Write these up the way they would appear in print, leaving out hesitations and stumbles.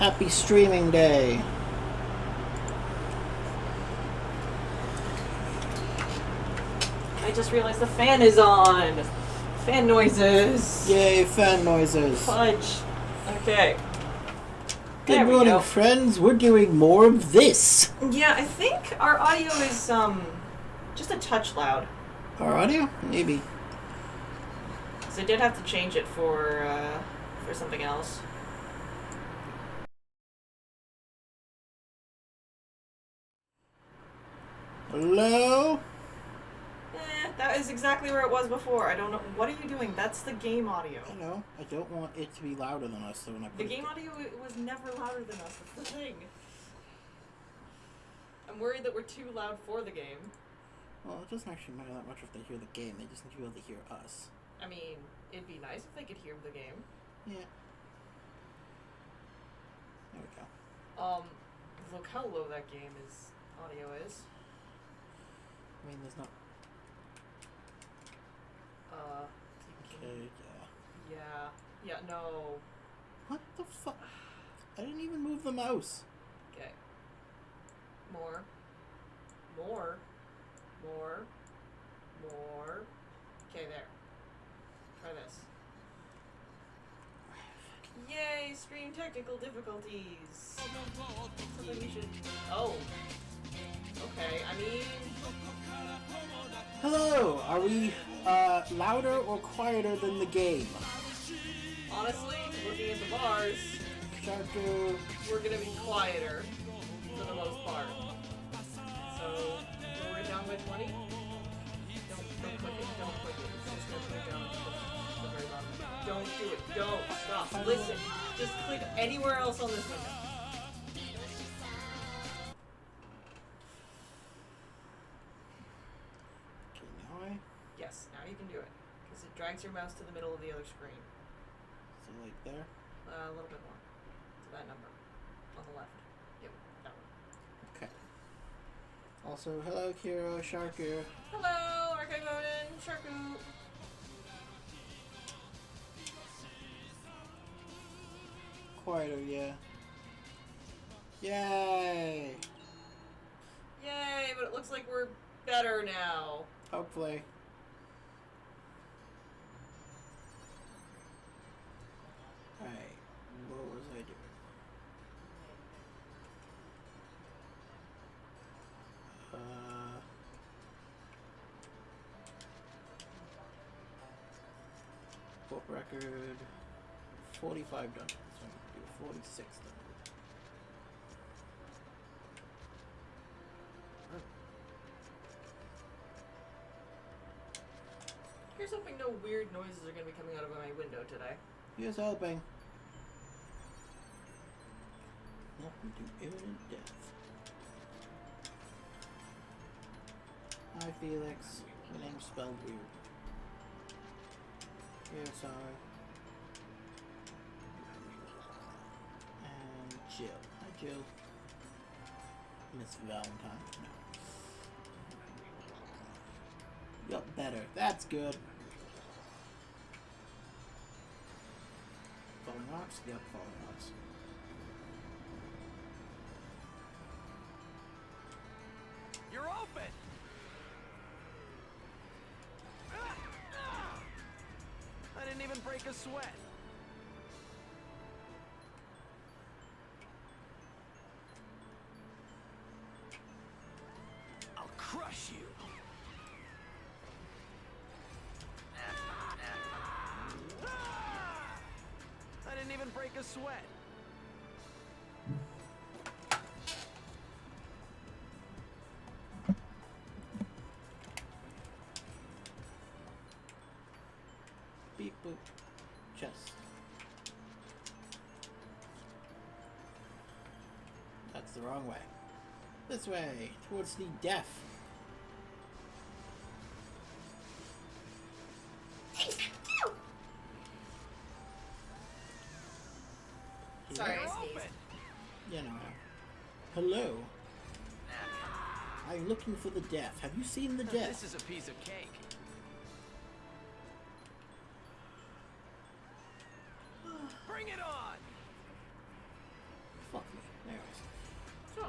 Happy streaming day. I just realized the fan is on. Fan noises. Yay, fan noises. Fudge. Okay. Good morning, friends. We're doing more of this. Yeah, I think our audio is just a touch loud. Our audio? Maybe. So I did have to change it for something else. Hello? That is exactly where it was before. I don't know. What are you doing? That's the game audio. Hello? I don't want it to be louder than us, so when I put the game audio was never louder than us. That's the thing. I'm worried that we're too loud for the game. Well, it doesn't actually matter that much if they hear the game. They just need to be able to hear us. I mean, it'd be nice if they could hear the game. Yeah. There we go. Look how low that game is. Audio is. I mean, there's not... Okay, yeah. Yeah, no. What the fuck? I didn't even move the mouse. Okay. More. Okay, there. Try this. Yay, stream technical difficulties. Something we should... Oh. Okay, I mean... Hello! Are we, louder or quieter than the game? Honestly, looking at the bars, Sharku. we're gonna be quieter for the most part. So, we're down by 20? Don't click it, don't click it. It's just gonna click down to the very bottom. Don't do it, don't, stop, listen. Just click anywhere else on this window. Okay, now I... Yes, now you can do it. Because it drags your mouse to the middle of the other screen. So, like, there? A little bit more. To that number. On the left. Yep, that one. Okay. Also, hello, Kiro, Sharku. Hello, Archive Odin, Sharku. Quieter, yeah. Yay! Yay, but it looks like we're better now. Hopefully. Alright, what was I doing? Book record 45 done. So I'm gonna do 46 done. Here's hoping no weird noises are going to be coming out of my window today. Here's hoping. Welcome to imminent death. Hi Felix. Your name's spelled weird. Here, sorry. And Jill. Hi Jill. Miss Valentine. No. Yup, better. That's good. Phone rocks? Yep, phone rocks. You're open! I didn't even break a sweat. I'll crush you. I didn't even break a sweat. Beep boop. Chest. That's the wrong way. This way, towards the deaf. Sorry, I You're sneezed. open. You know. Hello. I'm looking for the deaf. Have you seen the deaf? This is a piece of cake. Bring it on! Fuck me. Anyways. So,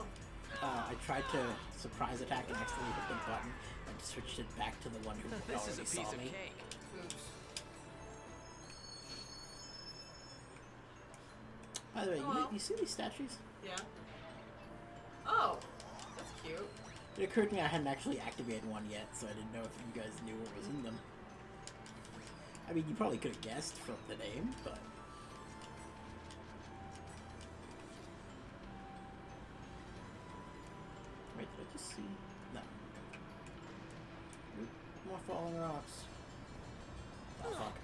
I tried to surprise attack and accidentally hit the button and switched it back to the one who This is already a saw piece of me. cake. oops. By the way, Oh, well. you see these statues? Yeah. Oh, that's cute. It occurred to me I hadn't actually activated one yet, so I didn't know if you guys knew what was in them. I mean, you probably could have guessed from the name, but... Wait, did I just see... No. Oop, more falling rocks. Oh, fuck.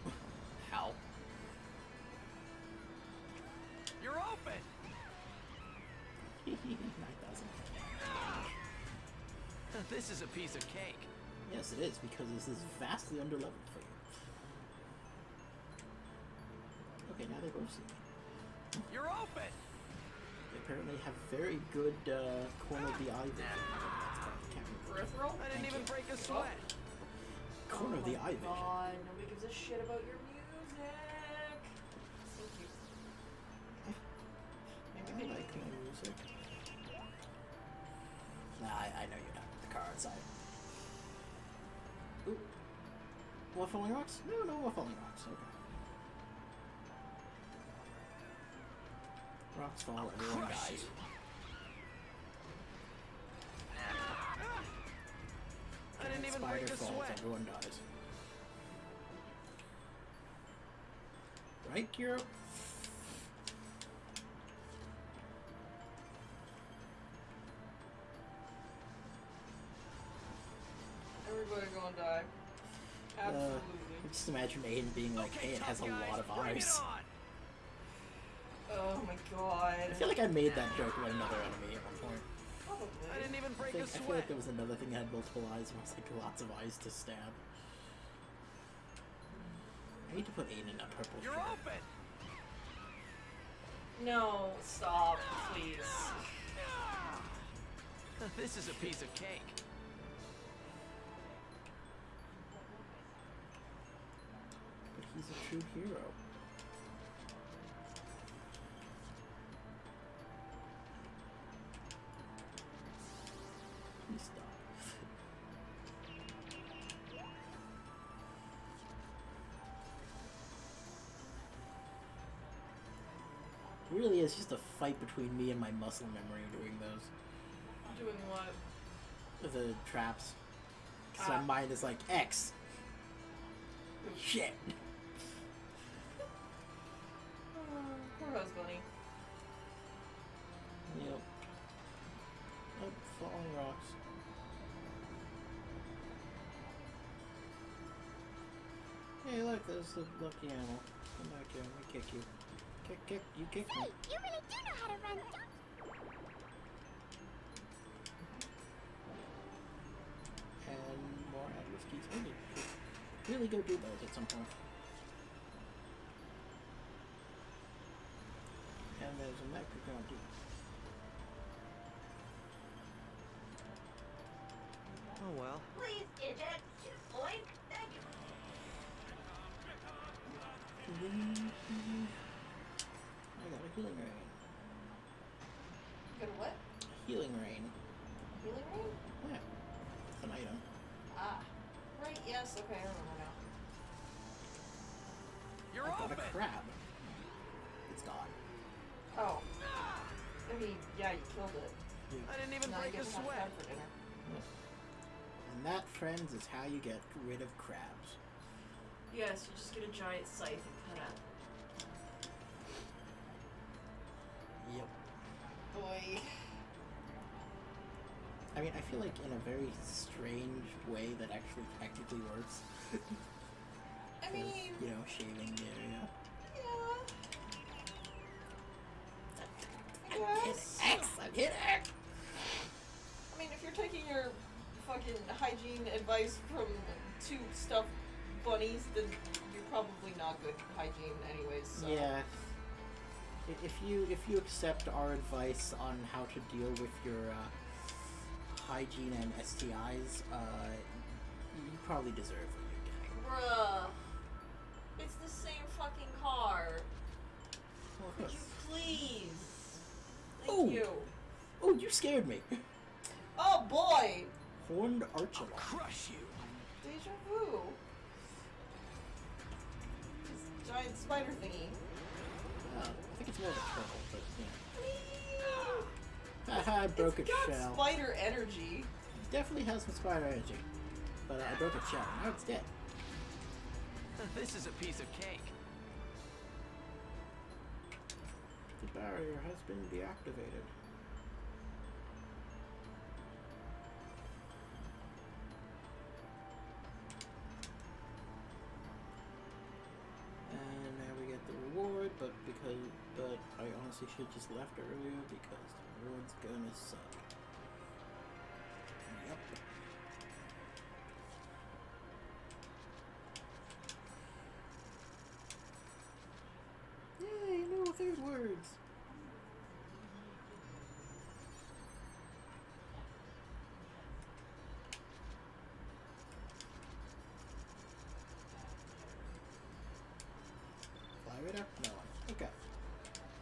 How? You're open. 9,000. This is a piece of cake. Yes, it is, because this is vastly underleveled for you. Okay, now they both see me. You're open. They apparently have very good corner of the eye vision. That's called. I can't remember. Peripheral? I didn't Thank even you. break a sweat. Corner of the eye vision. God, nobody gives a shit about your music. Thank you. I like my music. Nah, I know you're not. The car outside. Ooh. More falling rocks? No more falling rocks. Okay. Rocks fall, everyone Crush dies. you. I didn't even Spider break a falls, sweat. everyone dies. Right, Kiro? Everybody gonna die. Absolutely. Just imagine Aiden being like, Okay, hey, it has a tough guys, lot of bring it eyes. on. Oh my god. I feel like I made that joke about another enemy at one point. Probably. I didn't even break a I feel sweat. like there was another thing that had multiple eyes and was like lots of eyes to stab. I need to put Aiden in that purple You're shirt. open. No, stop, please. This is a piece of cake. But he's a true hero. Please stop. It really is just a fight between me and my muscle memory doing those. Doing what? The traps. So Ah. my mind is like, X. Shit. Poor Husbunni. Yep. Oh, falling rocks. Hey, look, there's the lucky animal. Come back here, let me kick you. Kick, you kick me. Say, you really do know how to run, don't you? And more Atlas keys. I need to really go do those at some point. And there's a microphone too. Oh well. Please eject. Oink. Thank you. I got a healing rain. Good what? Healing rain. Healing room? Yeah. It's an item. Ah. Right, yes, okay, I remember now. You're I got open. a crab. It's gone. Oh. I mean, yeah, you killed it. I didn't even Now you break get a to have sweat. crab for dinner. And that, friends, is how you get rid of crabs. Yes, you just get a giant scythe and cut out. Yep. Boy. I mean, I feel like in a very strange way that actually technically works. I mean, You know, shaving the area. yeah. I'm Yes. hitting X! I'm hitting X! I mean, if you're taking your fucking hygiene advice from two stuffed bunnies, then you're probably not good hygiene anyways, so. Yeah. If you accept our advice on how to deal with your hygiene and STIs, you probably deserve what you're getting. Bruh. It's the same fucking car. Well, of Could course. you please? Oh! You. Oh, you scared me. Oh boy! Horned Archelon. Crush you. Deja vu. This giant spider thingy. I think it's more of a turtle, but yeah. Haha, I broke It's its got shell. spider energy. Definitely has some spider energy. But I broke its shell. Now it's dead. This is a piece of cake. The barrier has been deactivated. And now we get the reward, but I honestly should have just left earlier because the reward's gonna suck. Yep. Yay, no third words. Fly radar? No. Okay.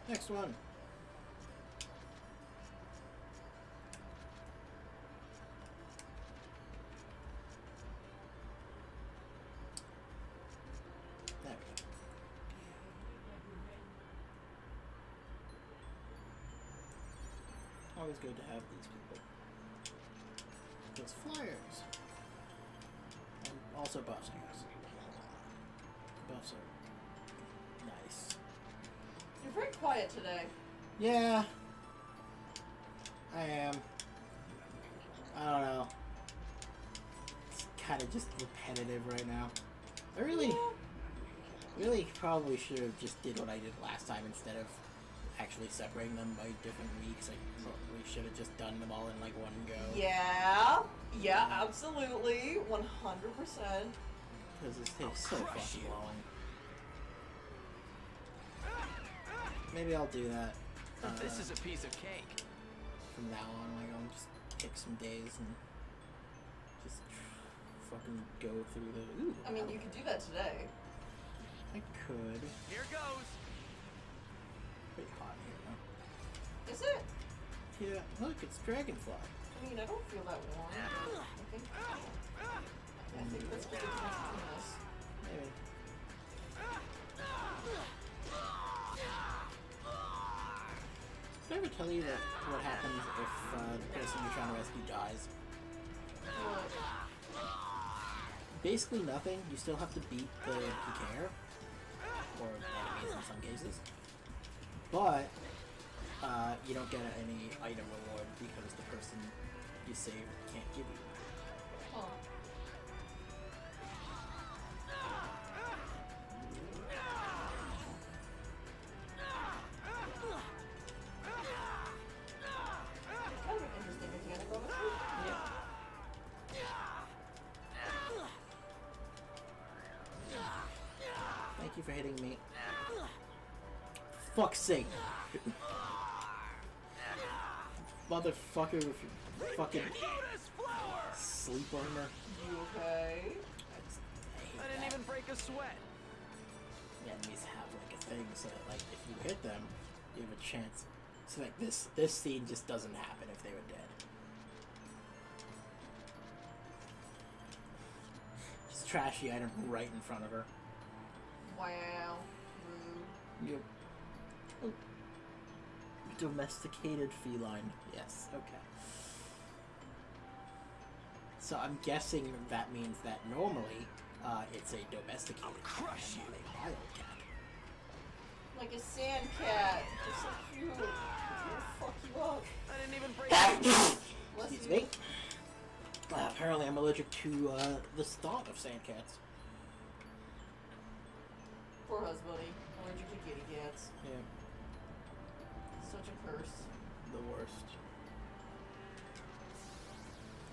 Next one. There we go. Always good to have these people. Those flyers. And also buffs, I guess. Buffs are nice. You're very quiet today. Yeah. I am. I don't know. It's kind of just repetitive right now. I really probably should have just did what I did last time instead of actually separating them by different weeks. I probably should have just done them all in like one go. Yeah. Yeah, absolutely. 100%. Because this takes so fucking long. Maybe I'll do that. This is a piece of cake. From now on, like I'll just pick some days and just fucking go through the. Ooh, I mean, you could do that today. I could. Here goes. Pretty hot here, though. Is it? Yeah, look, it's Dragonfly. I mean, I don't feel that warm. I think that's what it's between us. Maybe. Did I ever tell you that what happens if the person you're trying to rescue dies? What? Basically nothing. You still have to beat the PKer, or enemies in some cases. But you don't get any item reward because the person you saved can't give you. Huh. Kind of an interesting mechanic, honestly. Thank you for hitting me. Fuck's sake. Motherfucker with your fucking sleep armor. You okay? I didn't even break a sweat. The enemies have like a thing so that like if you hit them, you have a chance. So like this scene just doesn't happen if they were dead. Just trash the item right in front of her. Wow. Rude. Yep. Oh. Domesticated feline. Yes, okay. So I'm guessing that means that normally it's a domesticated cat, not a wild cat. Like a sand cat. It's so cute. It's gonna fuck you up. I didn't even break a Bless Excuse you. me. Apparently I'm allergic to the thought of sand cats. Poor Husbunni. Allergic to kitty cats. Yeah, Such a curse. the worst.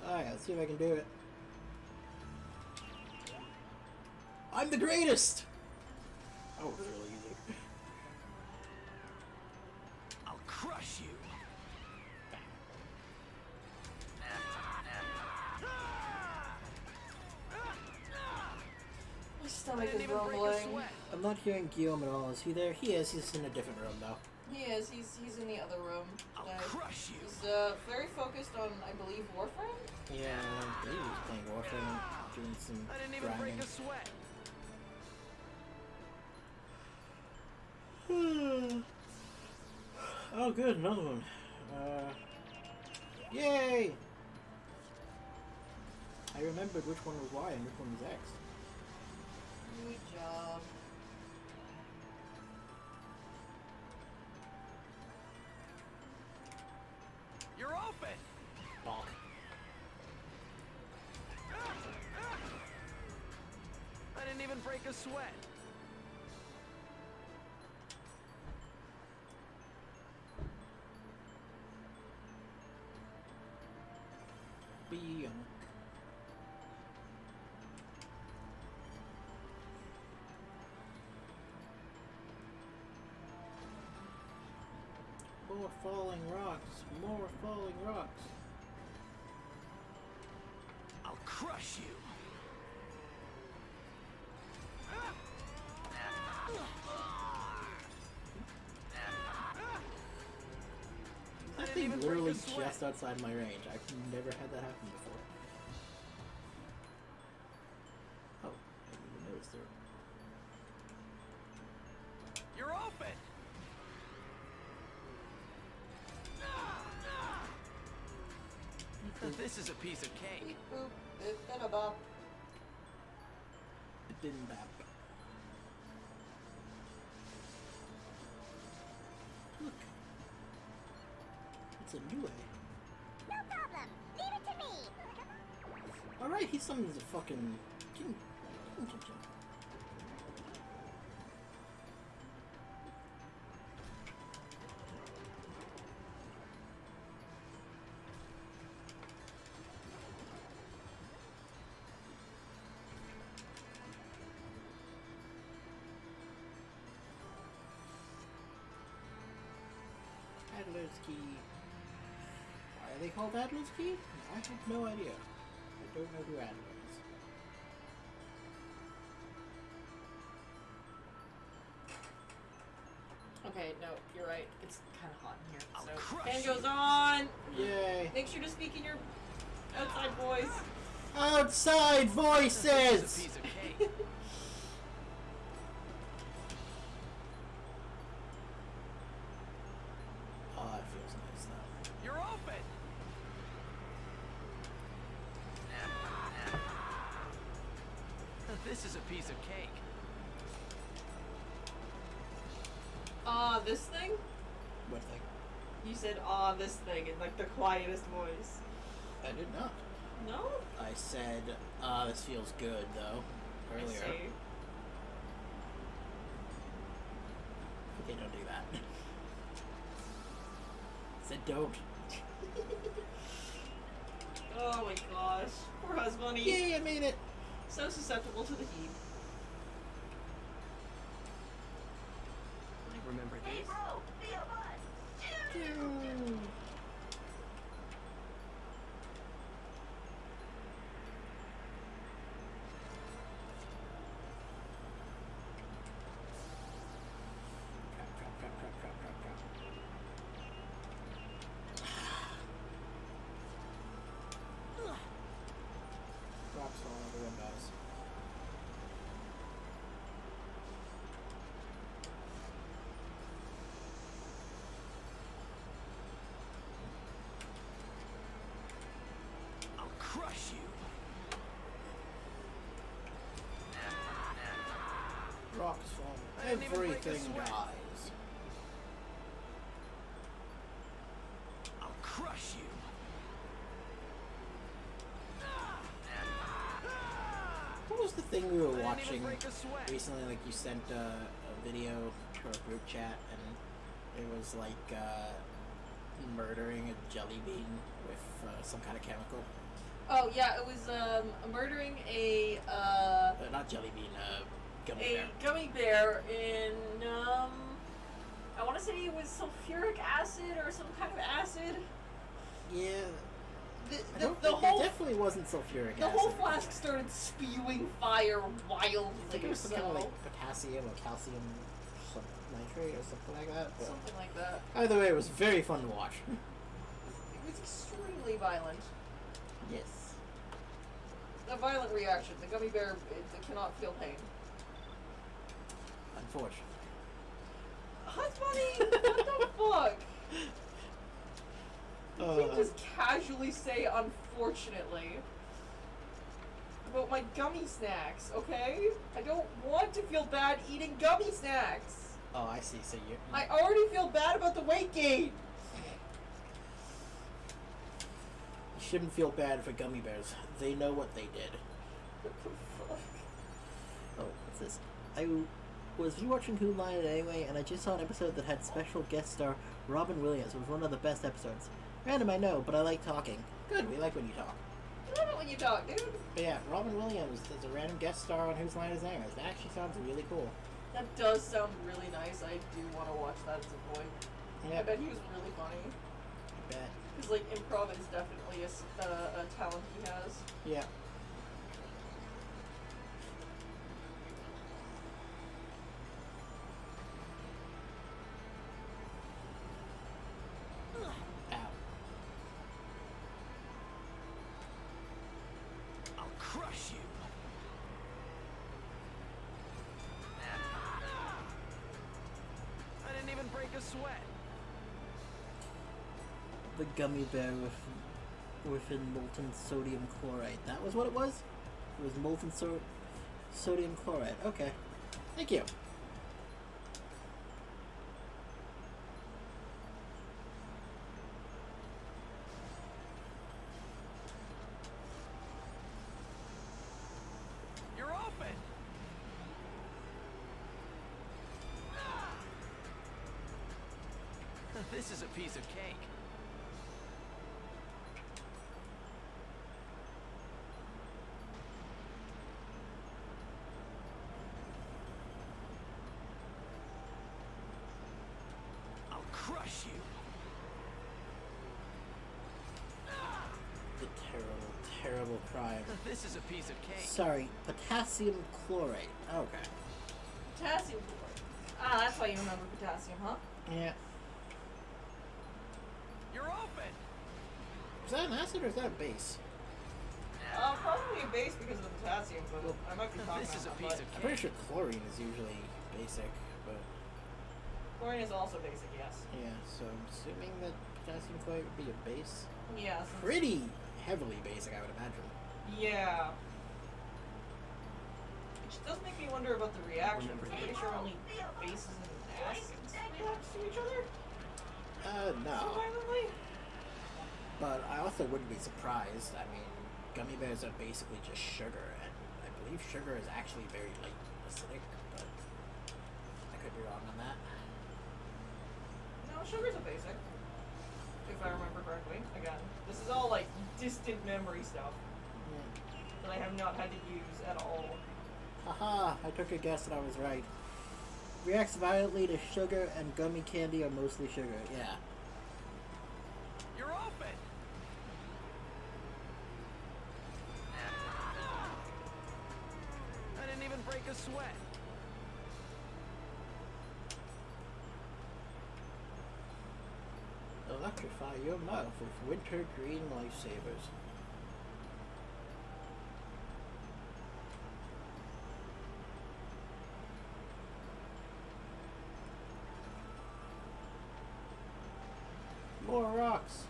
Alright, let's see if I can do it. I'm the greatest! Oh, it's really easy. I'll crush you. My I stomach didn't is even break a rumbling. sweat. I'm not hearing Guillaume at all. Is he there? He is. He's in a different room, though. He is. He's in the other room. I'll crush you. He's very focused on, I believe, Warframe. Yeah, I believe he was playing Warframe, doing some I didn't even break grinding. a sweat. Oh, good, another one. Yay! I remembered which one was Y and which one was X. Good job. You're open. Bonk. I didn't even break a sweat. Beyonk. More falling rocks, more falling rocks. I'll crush you. That didn't thing even break literally a sweat. just outside my range. I've never had that happen before. Oh, I didn't even notice there. You're open. This is a piece of cake. Beep boop, bip bada bop. Bimbap. Look. It's a new A. No problem. Leave it to me. Alright, he summons a fucking king. Adler's Key. Why are they called Adler's Key? I have no idea. I don't know who Adler is. Okay, no, you're right. It's kind of hot in here. I'll So, crush fan you. goes on. Yay! Make sure to speak in your outside voice. Outside This is voices! a piece of cake. Oh, that feels nice though. You're open. This is a piece of cake. This thing? What thing? You said, this thing in like the quietest voice. I did not. No? I said, this feels good though. I Earlier. see. Okay, don't do that. Said don't. Oh my gosh. Poor Husbunny. Yay, I made it! So susceptible to the heat. I remember Hey, this. bro. Feel good. Crap, crap, crap, crap, crap, crap, crap. Rocks all over the windows. I'll crush you. Rocks fall. I didn't even break a Everything sweat. dies. I'll crush you. What was the thing we were I didn't even watching break a sweat. recently? Like you sent a video to our group chat, and it was like murdering a jelly bean with some kind of chemical. Oh yeah, it was murdering a Not jelly bean. Gummy a bear. gummy bear in I want to say it was sulfuric acid or some kind of acid. Yeah. The, I the, don't the think whole it definitely wasn't sulfuric the acid. whole flask started spewing fire wildly. I think it was some so kind of like potassium or calcium, some nitrate or something like that. But Something like that. either way, it was very fun to watch. It was extremely violent. Yes. A violent reaction. The gummy bear cannot feel pain. Unfortunately. Husbunni! What the fuck? You can't just casually say unfortunately about my gummy snacks, okay? I don't want to feel bad eating gummy snacks. Oh, I see. So you. I already feel bad about the weight gain. You shouldn't feel bad for gummy bears. They know what they did. What the fuck? Oh, what's this? I was rewatching Who Lied Anyway, and I just saw an episode that had special guest star Robin Williams. It was one of the best episodes. Random, I know, but I like talking. Good, we like when you talk. I love it when you talk, dude. But yeah, Robin Williams is a random guest star on Whose Line Is Theirs. That actually sounds really cool. That does sound really nice. I do want to watch that at some point. Yeah, I bet he was really funny. I bet. Because, like, improv is definitely a talent he has. Yeah. Ow. I'll crush you. I didn't even break a sweat. The gummy bear within molten sodium chloride. That was what it was? It was molten sodium chloride. Okay. Thank you. You're open. This is a piece of cake. I'll crush you. The terrible, terrible crime. This is a piece of cake. Sorry, potassium chlorate. Okay. Potassium chloride. Ah, that's why you remember potassium, huh? Yeah. You're open. Is that an acid or is that a base? Probably a base because of the potassium, but I might be talking This is a about piece that. of I'm pretty cake. sure chlorine is usually basic, but Chlorine is also basic, yes. yeah, so I'm assuming that potassium chlorate would be a base. Yeah. Since, Pretty heavily basic, I would imagine. yeah. Which does make me wonder about the reaction. I'm pretty sure only bases and acids react to each other so No. violently. But I also wouldn't be surprised. I mean, gummy bears are basically just sugar, and I believe sugar is actually very, like, acidic, but I could be wrong on that. No, sugar's a basic. If I remember correctly. Again, this is all like distant memory stuff that I have not had to use at all. Haha, I took a guess and I was right. Reacts violently to sugar, and gummy candy are mostly sugar. Yeah. You're open. I didn't even break a sweat. Electrify your mouth with winter green lifesavers. More rocks.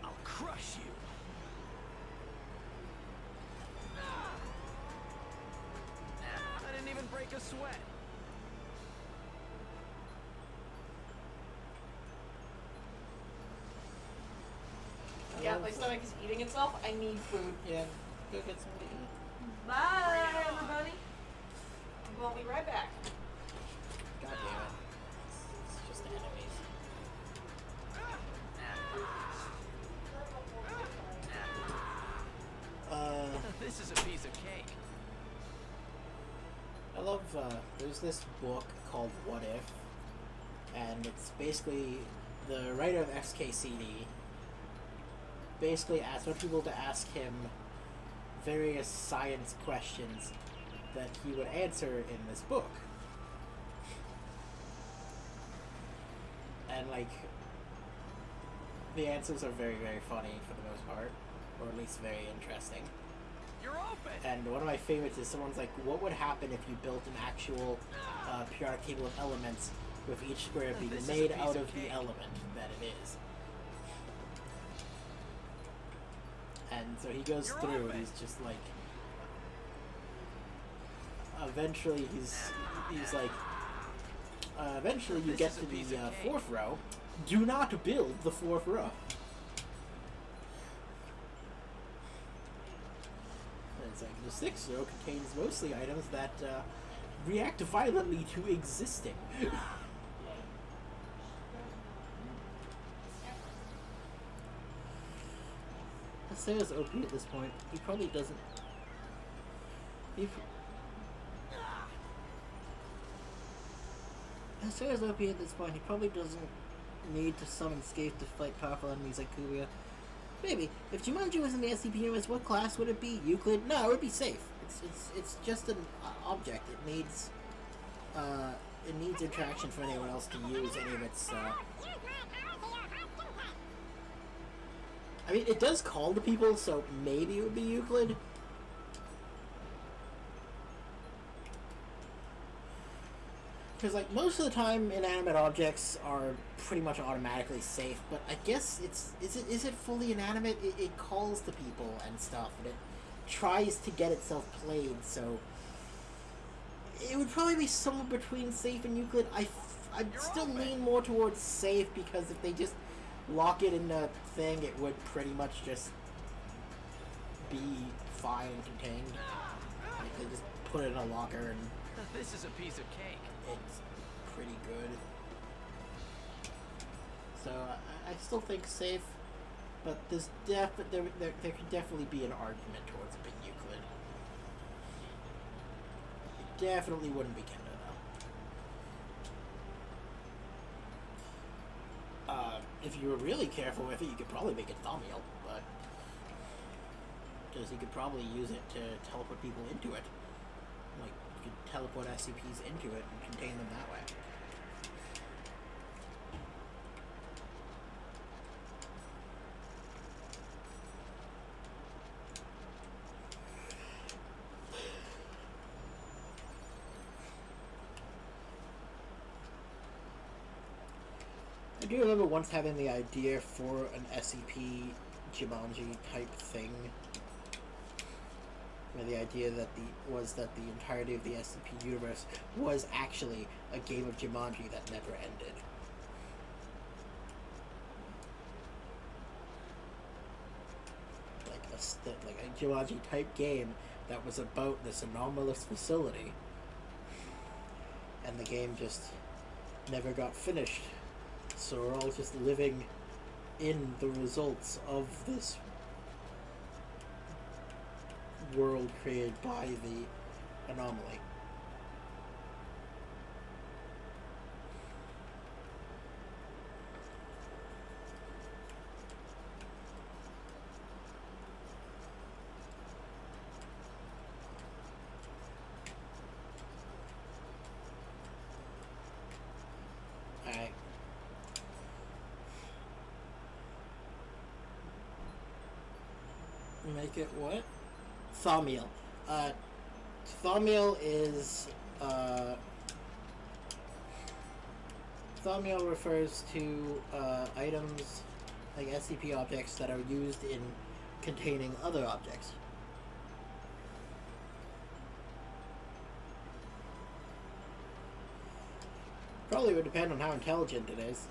I'll crush you. I didn't even break a sweat. Yeah, my stomach is eating itself. I need food. Yeah, go get some to eat. Bye, everybody. We'll be right back. God damn it. It's just enemies. This is a piece of cake. I love, there's this book called What If, and it's basically the writer of XKCD basically asked people to ask him various science questions that he would answer in this book. And, like, the answers are very, very funny for the most part, or at least very interesting. You're open. And one of my favorites is someone's like, what would happen if you built an actual periodic table of elements with each square being This is a made piece out of of the cake. element that it is? And so he goes You're through and open. he's just like, eventually he's like, eventually you This get is a to piece the of cake. fourth row. Do not build the fourth row. And it's like, the sixth row contains mostly items that react violently to existing. Sarah's OP at this point. He probably doesn't. Sarah's OP at this point. He probably doesn't need to summon Scathe to fight powerful enemies like Kuya. Maybe. If Jumanji was in the SCP universe, what class would it be? Euclid? No, it would be safe. It's just an object. It needs interaction for anyone else to use any of its. I mean, it does call to people, so maybe it would be Euclid. Because, like, most of the time, inanimate objects are pretty much automatically safe, but I guess is it fully inanimate? It calls to people and stuff, and it tries to get itself played, so it would probably be somewhere between safe and Euclid. I'd still lean more towards safe, because if they just lock it in the thing, it would pretty much just be fine and contained. Like, they just put it in a locker and This is a piece of cake. it's pretty good. So I still think safe, but there could definitely be an argument towards it being Euclid. It definitely wouldn't be Kendo though. If you were really careful with it, you could probably make it Thaumiel, but because you could probably use it to teleport people into it. Like, you could teleport SCPs into it and contain them that way. I do remember once having the idea for an SCP Jumanji type thing, where the idea that the entirety of the SCP universe was actually a game of Jumanji that never ended. Like a Jumanji type game that was about this anomalous facility, and the game just never got finished. So we're all just living in the results of this world created by the anomaly. Alright. Make it what? Thaumiel. Thaumiel is, Thaumiel refers to, items, like SCP objects that are used in containing other objects. Probably would depend on how intelligent it is.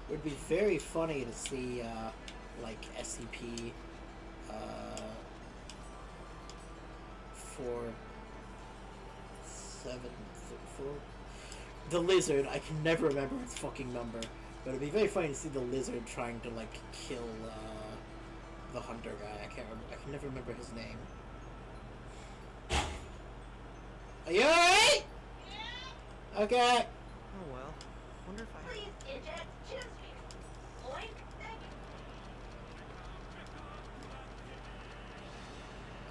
It would be very funny to see, like SCP, 474. The lizard. I can never remember its fucking number, but it'd be very funny to see the lizard trying to like kill the hunter guy. I can never remember his name. Are you alright? Yeah. Okay. Oh well. Wonder if I. Please eject. Choose me. Oink. Thank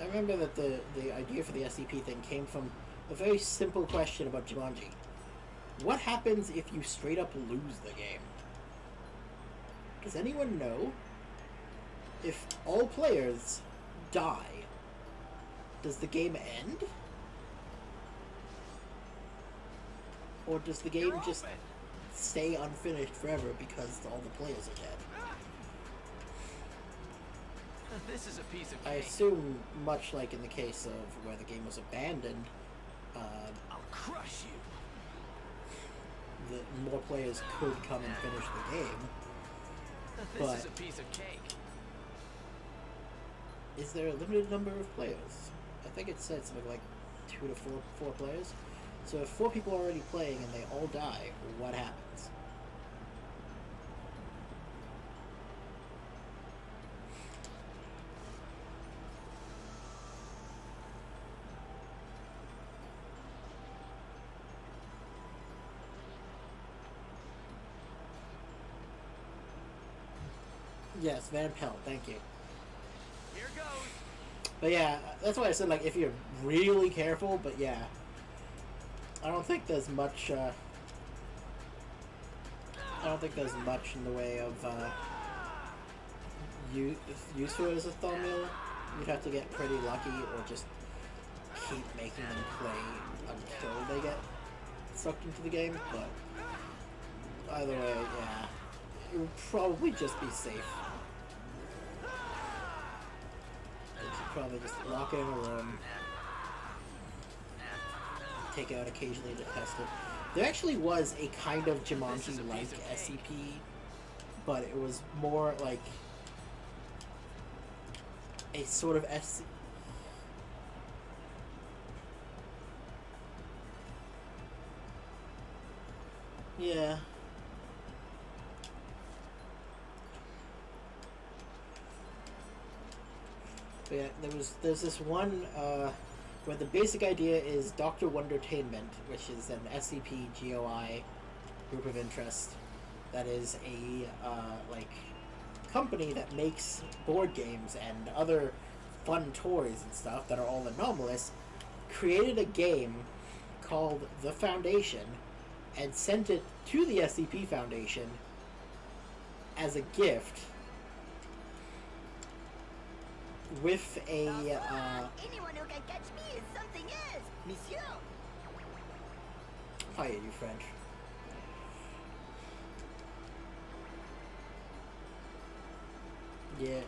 I remember that the idea for the SCP thing came from a very simple question about Jumanji. What happens if you straight up lose the game? Does anyone know? If all players die, does the game end? Or does the game You're just open. stay unfinished forever because all the players are dead? This is a piece of I cake. assume, much like in the case of where the game was abandoned, I'll crush you. that more players could come and finish the game. This But- is a piece of cake. Is there a limited number of players? I think it said something like 2 to 4 players. So if 4 people are already playing and they all die, what happens? Yes, Van Pelt, thank you. Here goes. But yeah, that's why I said, like, if you're really careful, but yeah. I don't think there's much, I don't think there's much in the way of, use for it as a thumbnail. You'd have to get pretty lucky or just keep making them play until they get sucked into the game, but either way, yeah. It would probably just be safe. You should probably just lock it in a room. Take it out occasionally to test it. There actually was a kind of Jumanji-like SCP, but it was more like a sort of SCP. Yeah. But yeah, there's this one where the basic idea is Dr. Wondertainment, which is an SCP GOI group of interest that is a like company that makes board games and other fun toys and stuff that are all anomalous, created a game called The Foundation and sent it to the SCP Foundation as a gift with a Anyone who can catch me is something else, monsieur. fire you French. Yeah.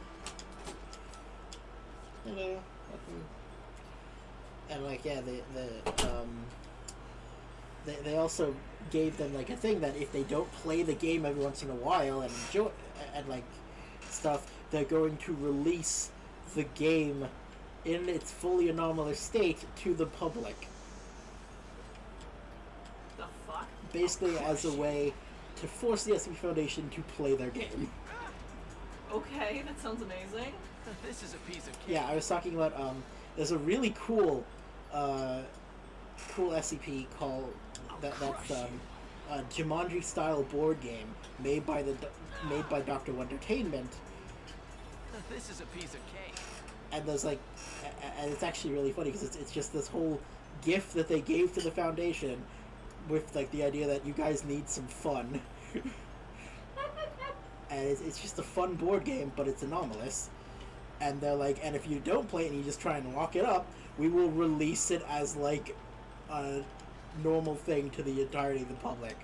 Hello. Welcome. And like yeah, they also gave them like a thing that if they don't play the game every once in a while and enjoy and like stuff, they're going to release the game in its fully anomalous state to the public. The fuck? Basically as a way to force the SCP Foundation to play their game. Okay, that sounds amazing. This is a piece of cake. Yeah, I was talking about there's a really cool SCP called that's a Jumanji style board game made by Dr. Wondertainment, This is a piece of cake. and there's like and it's actually really funny because it's just this whole gift that they gave to the Foundation with like the idea that you guys need some fun. And it's just a fun board game, but it's anomalous. And they're like, and if you don't play it and you just try and lock it up, we will release it as like a normal thing to the entirety of the public.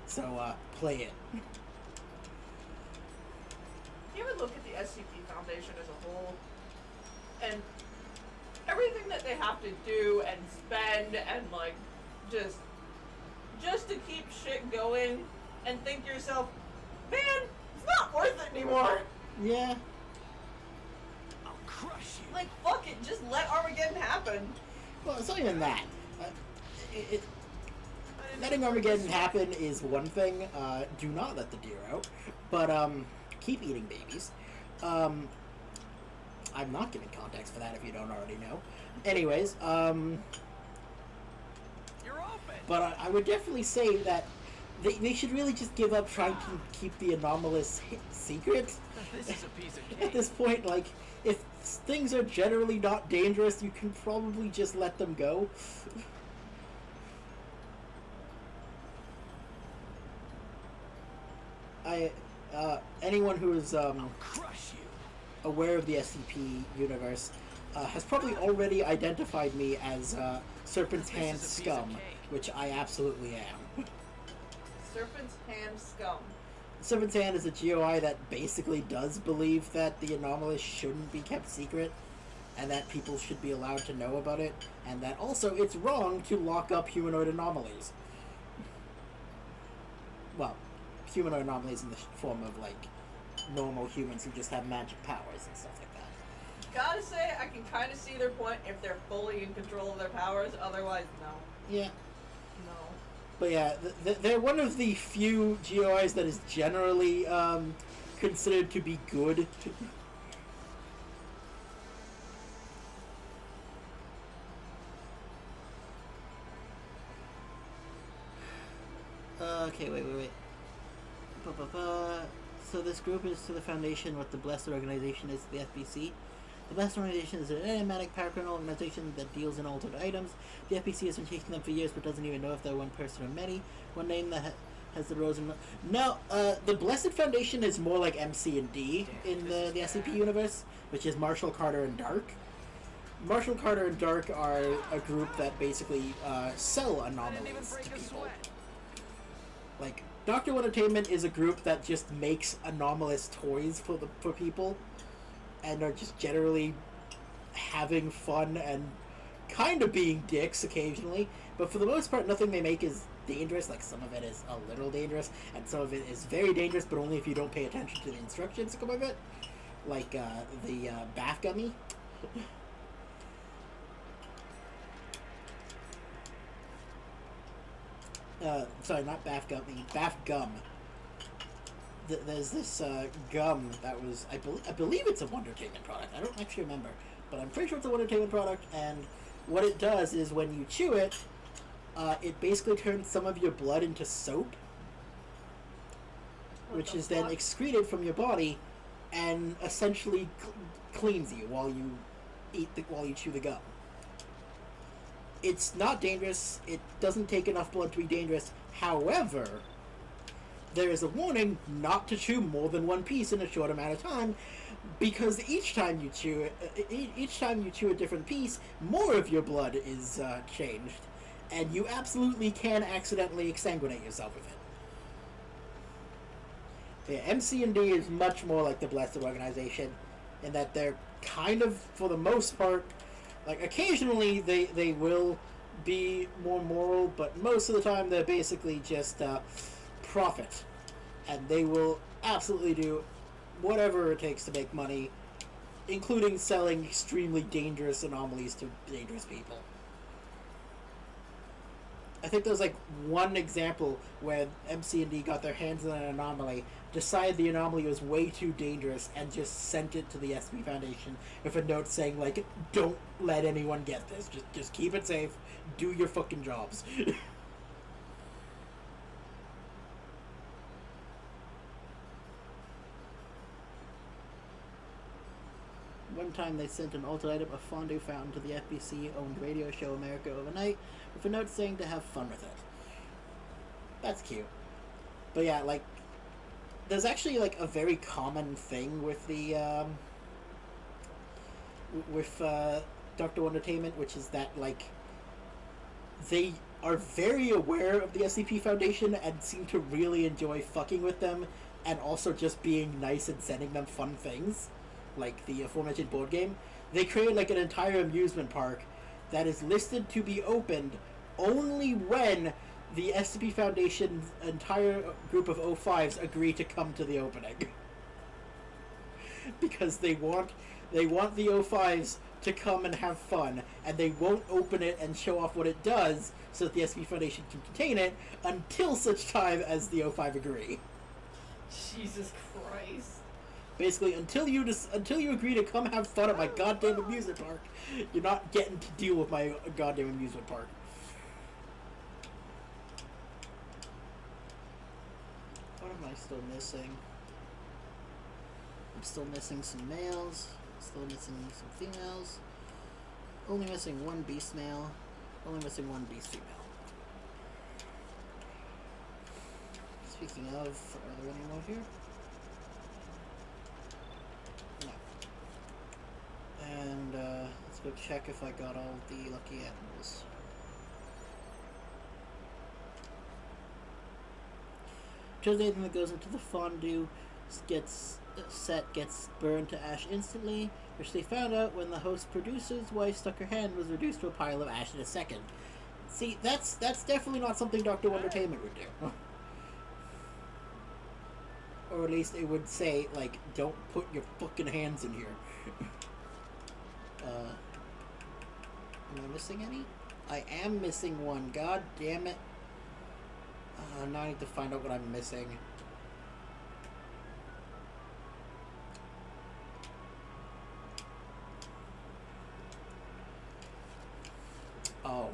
So, play it. You ever look at the SCP Foundation as a whole, and everything that they have to do and spend and like just to keep shit going, and think to yourself, man, it's not worth it anymore. Yeah. I'll crush you. Like fuck it, just let Armageddon happen. Well, it's not even that. Letting Armageddon happen is one thing. Do not let the deer out. But, keep eating babies. I'm not giving context for that if you don't already know. Anyways, You're open. but I would definitely say that they should really just give up trying to keep the anomalous secret. This is a piece of At cake. this point, like, if things are generally not dangerous, you can probably just let them go. Anyone who is Crush you. aware of the SCP universe has probably already identified me as Serpent's Hand This is a piece of Scum, cake. which I absolutely am. Serpent's Hand Scum. Serpent's Hand is a GOI that basically does believe that the anomalous shouldn't be kept secret, and that people should be allowed to know about it, and that also it's wrong to lock up humanoid anomalies. Well, humanoid anomalies in the form of, like, normal humans who just have magic powers and stuff like that. Gotta say, I can kind of see their point if they're fully in control of their powers. Otherwise, no. Yeah. No. But yeah, they're one of the few GOIs that is generally considered to be good. Okay, wait. So this group is to the Foundation what the Blessed Organization is to the FBC. The Blessed Organization is an enigmatic paracriminal organization that deals in altered items. The FBC has been chasing them for years but doesn't even know if they're one person or many. One name that has the rose and... No, the Blessed Foundation is more like MC and D in the SCP universe, which is Marshall, Carter, and Dark. Marshall, Carter, and Dark are a group that basically sell I didn't even anomalies break to a people. sweat. Like, Dr. Entertainment is a group that just makes anomalous toys for people, and are just generally having fun and kind of being dicks occasionally. But for the most part, nothing they make is dangerous. Like, some of it is a little dangerous, and some of it is very dangerous, but only if you don't pay attention to the instructions that come of it. Like the bath gummy. Sorry, not bath gummy, bath gum. There's this gum that was, I believe it's a Wondertainment product. I don't actually remember, but I'm pretty sure it's a Wondertainment product. And what it does is when you chew it, it basically turns some of your blood into soap, which is then excreted from your body, and essentially cleans you while you while you chew the gum. It's not dangerous. It doesn't take enough blood to be dangerous. However, there is a warning not to chew more than one piece in a short amount of time, because each time you chew a different piece, more of your blood is changed, and you absolutely can accidentally exsanguinate yourself with it. Yeah, MC&D is much more like the Blessed Organization, in that they're kind of, for the most part, like, occasionally they will be more moral, but most of the time they're basically just profit. And they will absolutely do whatever it takes to make money, including selling extremely dangerous anomalies to dangerous people. I think there's like one example where MC&D got their hands on an anomaly, decided the anomaly was way too dangerous, and just sent it to the SB Foundation with a note saying, like, don't let anyone get this. Just keep it safe. Do your fucking jobs. One time they sent an altered item of fondue fountain to the FBC-owned radio show America Overnight with a note saying to have fun with it. That's cute. But yeah, like, there's actually, like, a very common thing with the, Dr. Entertainment, which is that, like, they are very aware of the SCP Foundation and seem to really enjoy fucking with them, and also just being nice and sending them fun things, like the aforementioned board game. They created, like, an entire amusement park that is listed to be opened only when the SCP Foundation's entire group of O5s agree to come to the opening. Because they want the O5s to come and have fun, and they won't open it and show off what it does so that the SCP Foundation can contain it until such time as the O5 agree. Jesus Christ. Basically, until you agree to come have fun at my goddamn amusement park, you're not getting to deal with my goddamn amusement park. I still missing? I'm still missing some males. Still missing some females. Only missing one beast male. Only missing one beast female. Speaking of, are there any more here? No. And let's go check if I got all the lucky animals. Just anything that goes into the fondue gets burned to ash instantly, which they found out when the host producer's wife stuck her hand was reduced to a pile of ash in a second. See, that's definitely not something Dr. Wondertainment would do. Or at least it would say, like, don't put your fucking hands in here. Am I missing any? I am missing one. God damn it. Now I need to find out what I'm missing. Oh,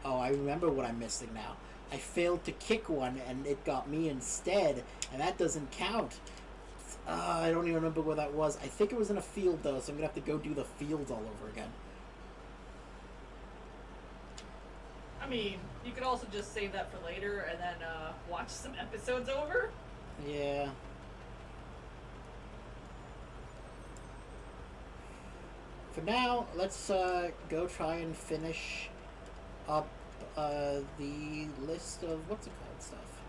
I remember what I'm missing now. I failed to kick one and it got me instead, and that doesn't count. I don't even remember where that was. I think it was in a field though, so I'm gonna have to go do the fields all over again. I mean, you could also just save that for later and then watch some episodes over. Yeah. For now, let's go try and finish up the list of what's it called stuff.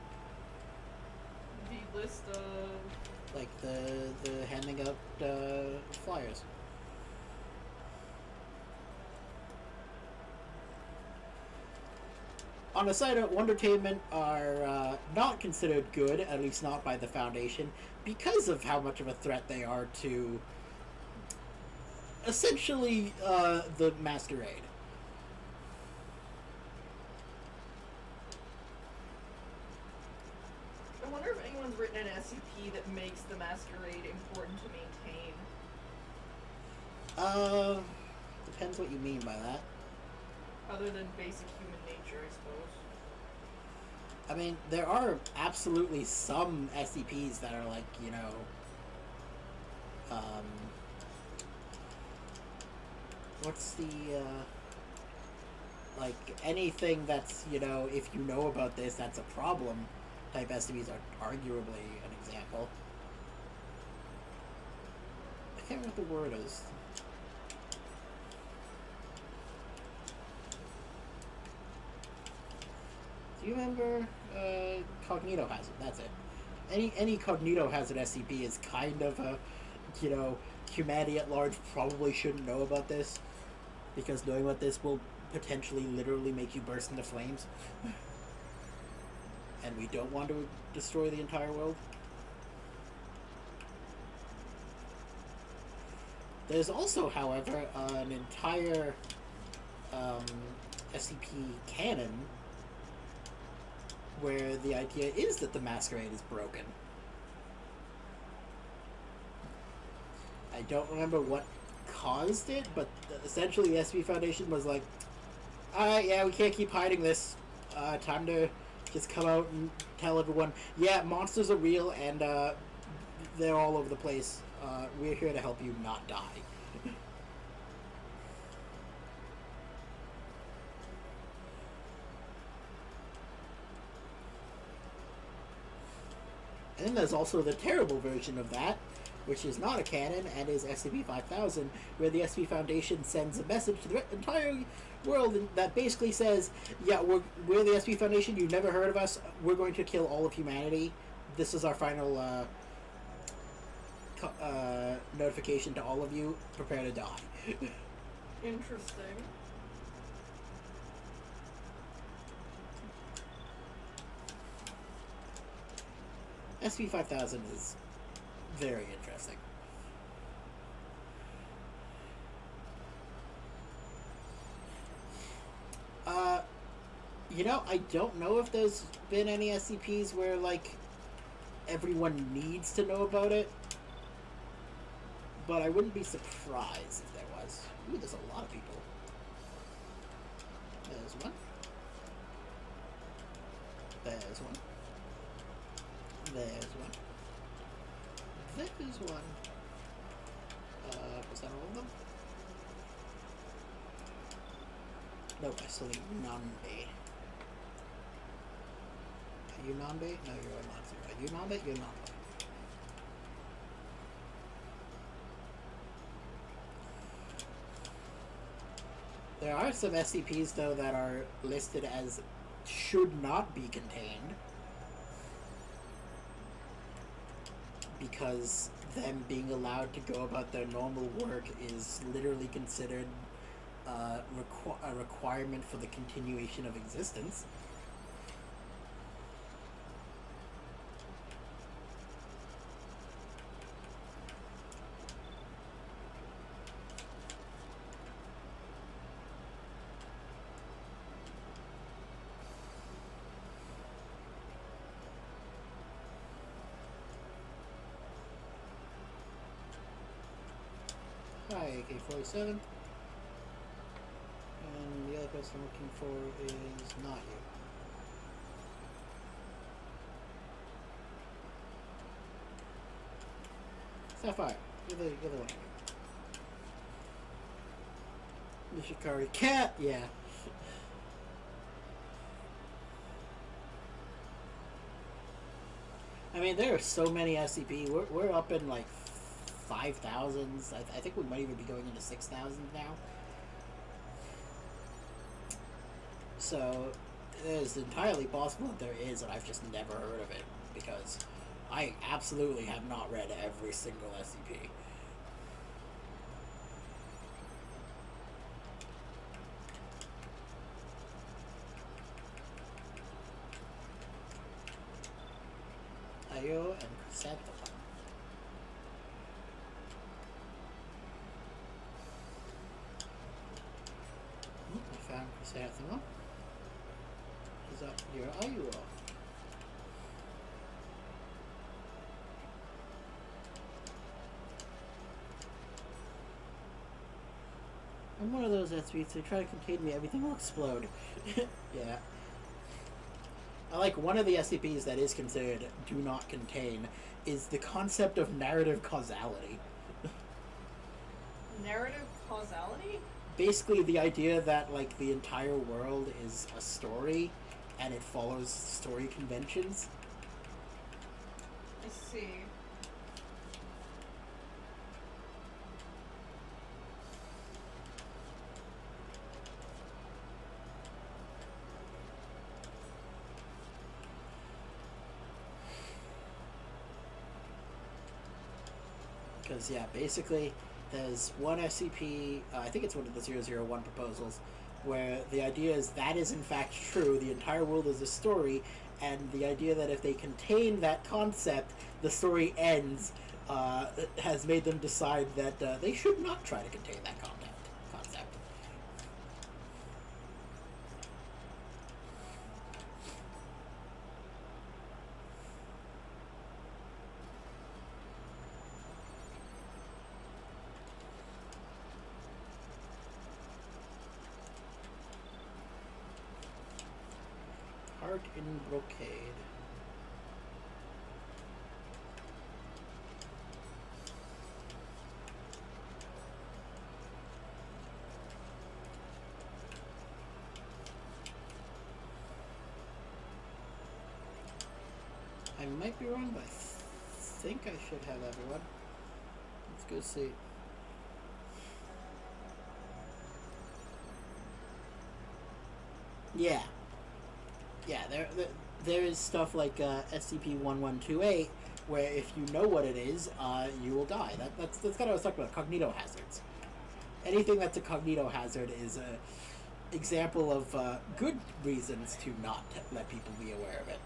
The list of Like the handing out flyers. On a side note, Wondertainment are not considered good, at least not by the Foundation, because of how much of a threat they are to essentially the Masquerade. I wonder if anyone's written an SCP that makes the Masquerade important to maintain. Depends what you mean by that. Other than basic human nature, I suppose. I mean, there are absolutely some SCPs that are like, you know, what's the, like, anything that's, you know, if you know about this, that's a problem type SCPs are arguably an example. I can't remember what the word is. Do you remember Cognito Hazard? That's it. Any Cognito Hazard SCP is kind of a, you know, humanity at large probably shouldn't know about this, because knowing about this will potentially literally make you burst into flames. And we don't want to destroy the entire world. There's also, however, an entire SCP canon where the idea is that the Masquerade is broken. I don't remember what caused it, but essentially the SCP Foundation was like, alright, yeah, we can't keep hiding this. Time to just come out and tell everyone, yeah, monsters are real and they're all over the place. We're here to help you not die. And then there's also the terrible version of that, which is not a canon and is SCP-5000, where the SCP Foundation sends a message to the entire world that basically says, yeah, we're the SCP Foundation, you've never heard of us, we're going to kill all of humanity. This is our final notification to all of you, prepare to die. Interesting. SCP-5000 is very interesting. You know, I don't know if there's been any SCPs where, like, everyone needs to know about it, but I wouldn't be surprised if there was. Ooh, there's a lot of people. There's one. There's one. There's one. There's one. Was that all of them? Nope, I still need non-bait. Are you non-bait? No, you're a monster. Are you non-bait? You're non-bait. There are some SCPs, though, that are listed as should not be contained. Because them being allowed to go about their normal work is literally considered a requirement for the continuation of existence. Hi, AK-47. And the other person I'm looking for is not you. Sapphire, you're the other one. Nishikari Cat, yeah. I mean, there are so many SCP. We're up in like 5,000s. I think we might even be going into 6,000 now. So it's entirely possible that there is, and I've just never heard of it because I absolutely have not read every single SCP. Ayo and Chrysanthemum. I found Chrysanthemum. Is up near Ayo. I'm one of those SVs, they try to contain me, everything will explode. Yeah. I like one of the SCPs that is considered do not contain is the concept of narrative causality. Narrative causality? Basically the idea that like the entire world is a story and it follows story conventions. I see. Because, yeah, basically, there's one SCP, I think it's one of the 001 proposals, where the idea is that is in fact true, the entire world is a story, and the idea that if they contain that concept, the story ends, has made them decide that they should not try to contain that concept. Art in Brocade. I might be wrong, but I think I should have everyone. Let's go see. Yeah. Yeah, there is stuff like SCP-1128, where if you know what it is, you will die. That's kind of what I was talking about, cognito hazards. Anything that's a cognito hazard is a example of good reasons to not let people be aware of it.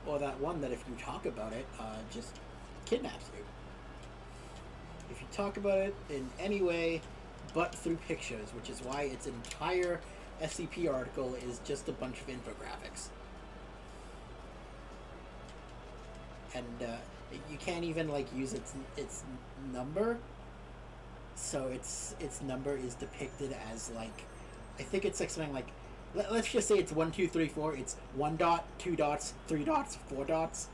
Or that one that if you talk about it, just kidnaps you. If you talk about it in any way but through pictures, which is why its entire SCP article is just a bunch of infographics. And you can't even like use its number. So its number is depicted as like, I think it's like something like, let's just say it's 1, 2, 3, 4. It's 1 dot, 2 dots, 3 dots, 4 dots,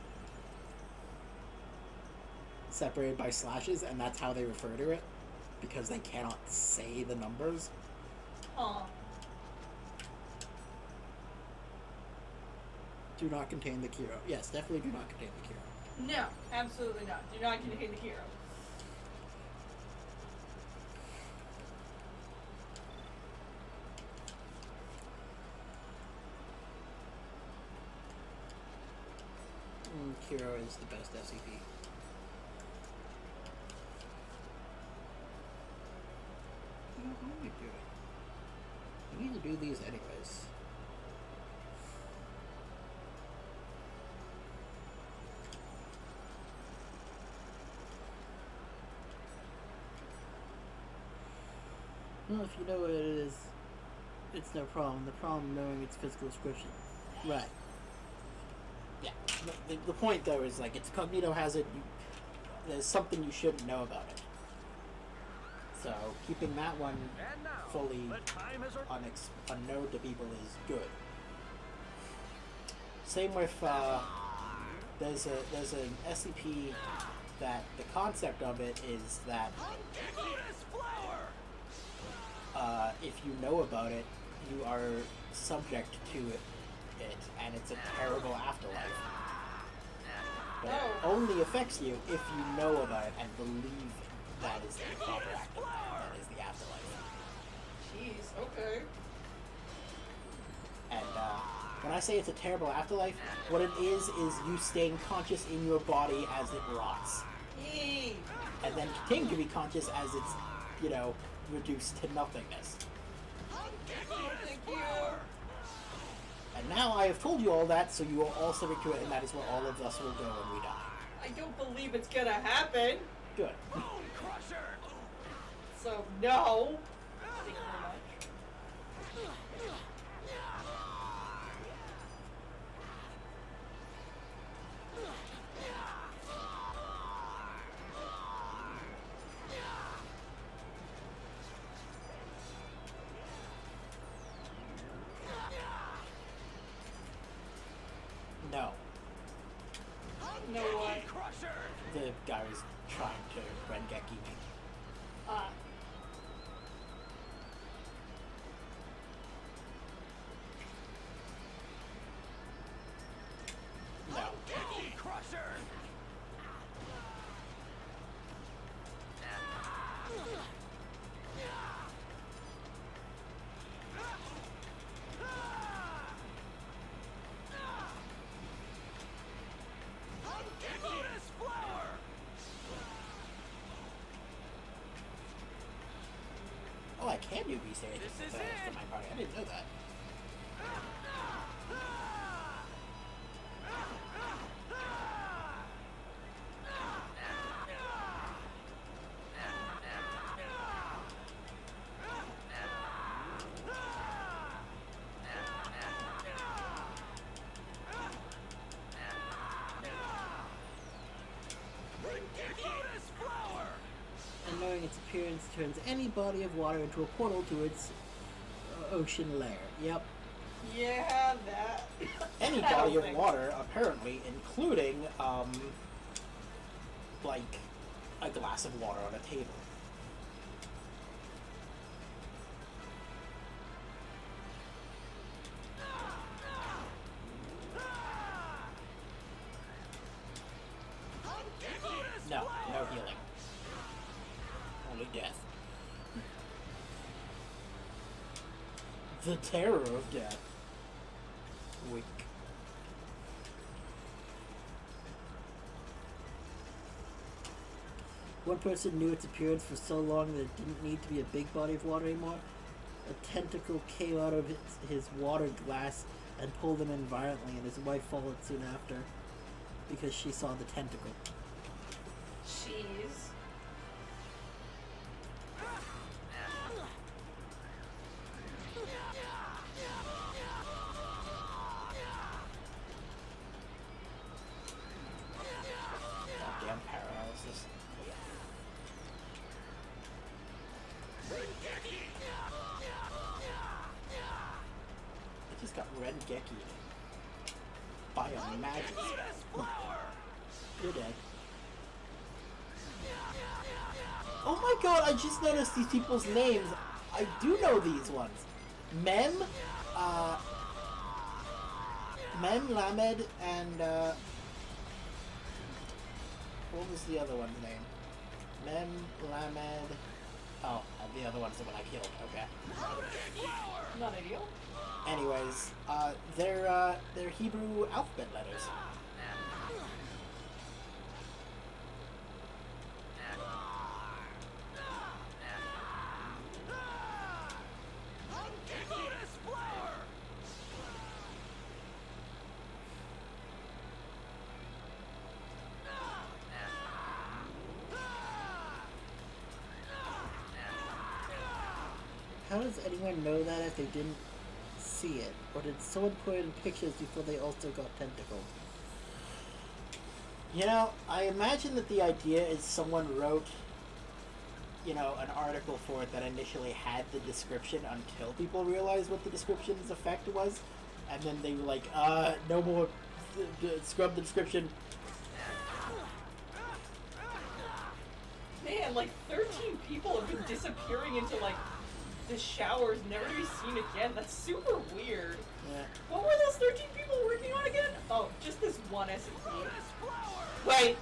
separated by slashes, and that's how they refer to it, because they cannot say the numbers. Huh. Do not contain the Kiro. Yes, definitely do not contain the Kiro. No, absolutely not. Do not contain the hero. Kiro is the best SCP. How am I doing? I need to do these anyways. Well, if you know what it is, it's no problem. The problem knowing its physical description. Right. Yeah. The point, though, is, like, its cognito hazard, there's something you shouldn't know about it. So, keeping that one And now, fully the time is unknown to people is good. Same with, there's an SCP that the concept of it is that if you know about it, you are subject to it, and it's a terrible afterlife. But it only affects you if you know about it and believe that is the proper afterlife. That is the afterlife. Jeez, okay. And when I say it's a terrible afterlife, what it is you staying conscious in your body as it rots, Eee. and then continue to be conscious as it's, reduced to nothingness. Thank you. And now I have told you all that, so you are all subject to it, and that is where all of us will go when we die. I don't believe it's gonna happen. Good. Bone Crusher! So, no. Thank you very much. No. No what? Crusher! The guy was trying to Rengeki me. No. Bone Crusher! Lotus Flower! Oh, I can do beast areas This is for it. my party. I didn't know that. Lotus Flower! And knowing its appearance turns any body of water into a portal to its ocean lair. Yep. Yeah, that. Any I don't body of think- water, apparently, including, like, a glass of water on a table. No, no healing. Only death. The terror of death. Wink. One person knew its appearance for so long that it didn't need to be a big body of water anymore. A tentacle came out of his water glass and pulled him in violently, and his wife followed soon after because she saw the tentacle. Jeez. Goddamn paralysis. Rengeki by a magic spell. Lotus flower. You're dead. Oh my god, I just noticed these people's names. I do know these ones. Mem, Lamed, and, what was the other one's name? Mem, Lamed... Oh, the other one's the one I killed, okay. Not ideal. Anyways, they're Hebrew alphabet letters. Lotus flower. How does anyone know that if they didn't see it? Or did someone put it in pictures before they also got tentacles? You know, I imagine that the idea is someone wrote, you know, an article for it that initially had the description until people realized what the description's effect was. And then they were like, no more, scrub the description. Man, like 13 people have been disappearing into like the showers, never to be seen again. That's super weird. Yeah. What were those 13 people working on again? Oh, just this one SCP. Lotus flower. Wait.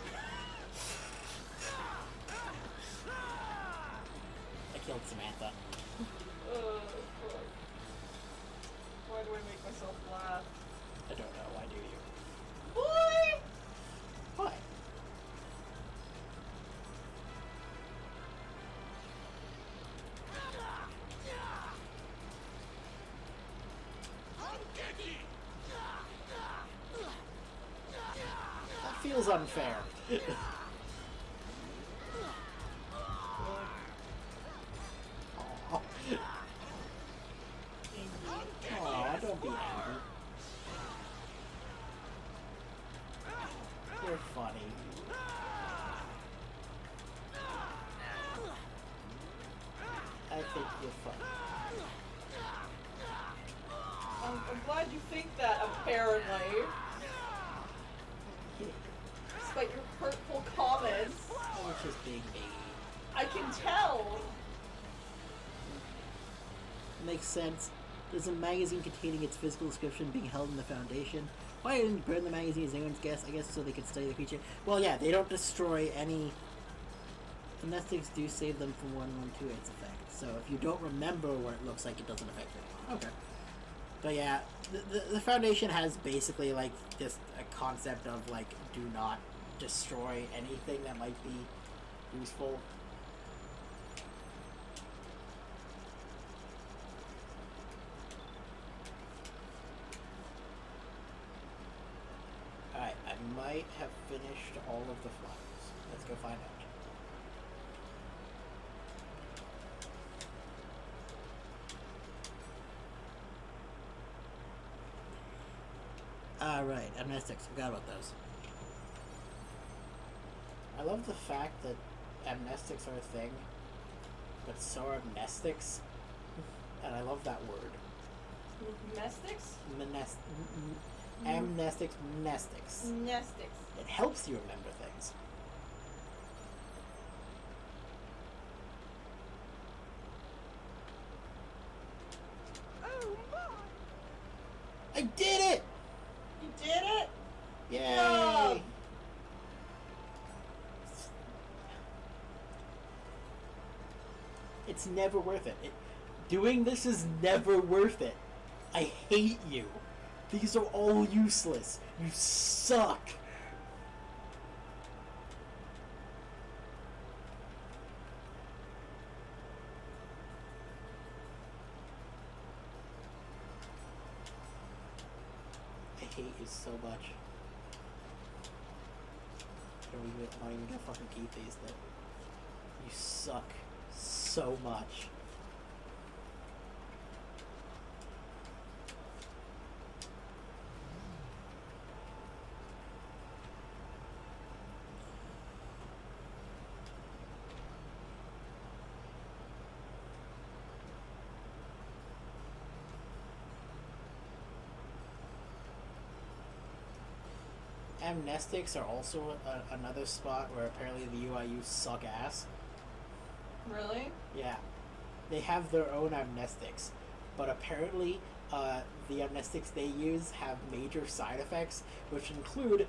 I killed Samantha. Fuck. Why do I make myself laugh? I don't know, why do you? Boy! Why? That feels unfair. Aw. Aw, don't be angry. You're funny. I think you're funny. I'm glad you think that, apparently. Despite your hurtful comments. I was just being mean. I can tell. Makes sense. There's a magazine containing its physical description being held in the Foundation. Why didn't you burn the magazine is anyone's guess? I guess so they could study the creature. Well, yeah, they don't destroy any... Amnestics do save them from 112 its effect. So if you don't remember what it looks like, it doesn't affect it. Okay. But yeah, the Foundation has basically, like, just a concept of, like, do not destroy anything that might be useful. Alright, I might have finished all of the flowers. Let's go find out. Alright, amnestics. Forgot about those. I love the fact that amnestics are a thing, but so are amnestics. And I love that word. Domestics? Amnestics, mnestics. Nestics. It helps you remember things. Oh my! I did it! You did it? Yay! No! It's never worth it. Doing this is never worth it. I hate you. These are all useless. You suck. I hate you so much. I'm not even gonna fucking keep these though. You suck so much. amnestics are also another spot where apparently the UIU suck ass. Really? Yeah. They have their own amnestics, but apparently the amnestics they use have major side effects, which include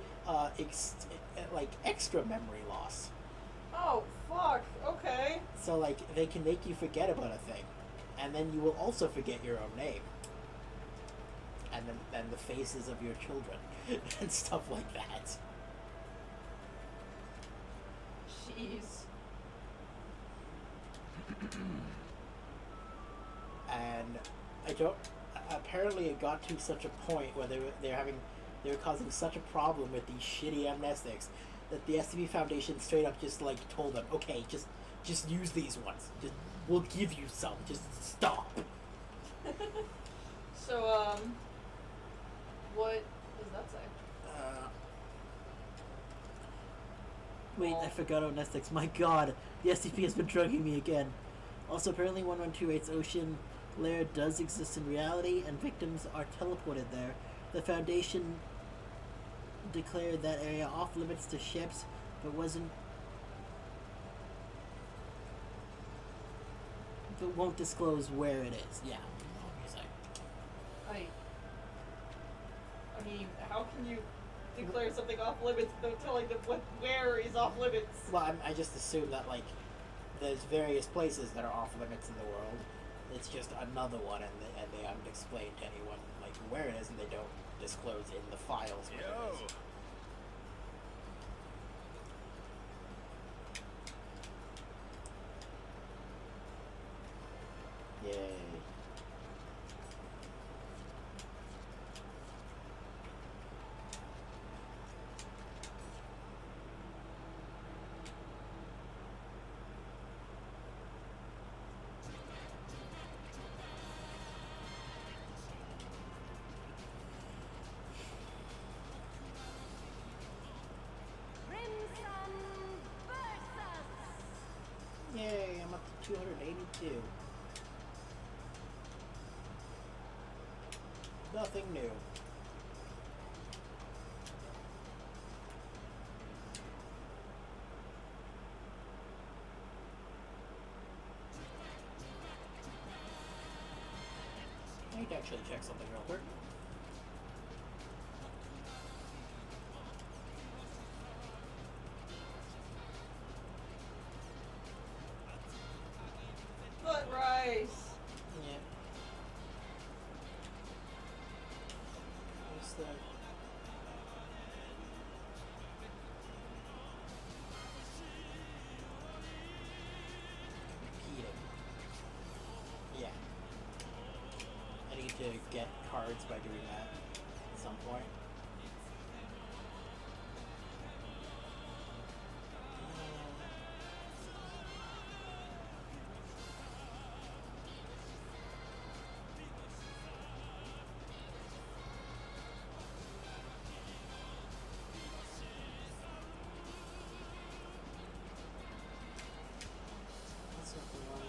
like extra memory loss. Oh, fuck. Okay. So like they can make you forget about a thing, and then you will also forget your own name, and then the faces of your children, and stuff like that. Jeez. And I don't. Apparently, it got to such a point where they were causing such a problem with these shitty amnestics that the SCP Foundation straight up just like told them, okay, just use these ones. Just we'll give you some. Just stop. So, what does that say? Wait, I forgot amnestics. My God, the SCP has been drugging me again. Also, apparently 1128's ocean lair does exist in reality, and victims are teleported there. The Foundation declared that area off limits to ships, but won't disclose where it is. Yeah, obviously. I mean, how can you declare something off limits without telling them where is off limits? Well, I just assume that like there's various places that are off limits in the world. It's just another one, and they haven't explained to anyone like where it is, and they don't disclose in the files where it is. Yay. Crimson versus. Yay, I'm up to 282. Nothing new. I need to actually check something real quick. Foot rice. Yeah. What's that? Repeating. Yeah. I need to get cards by doing that at some point. That's not the one.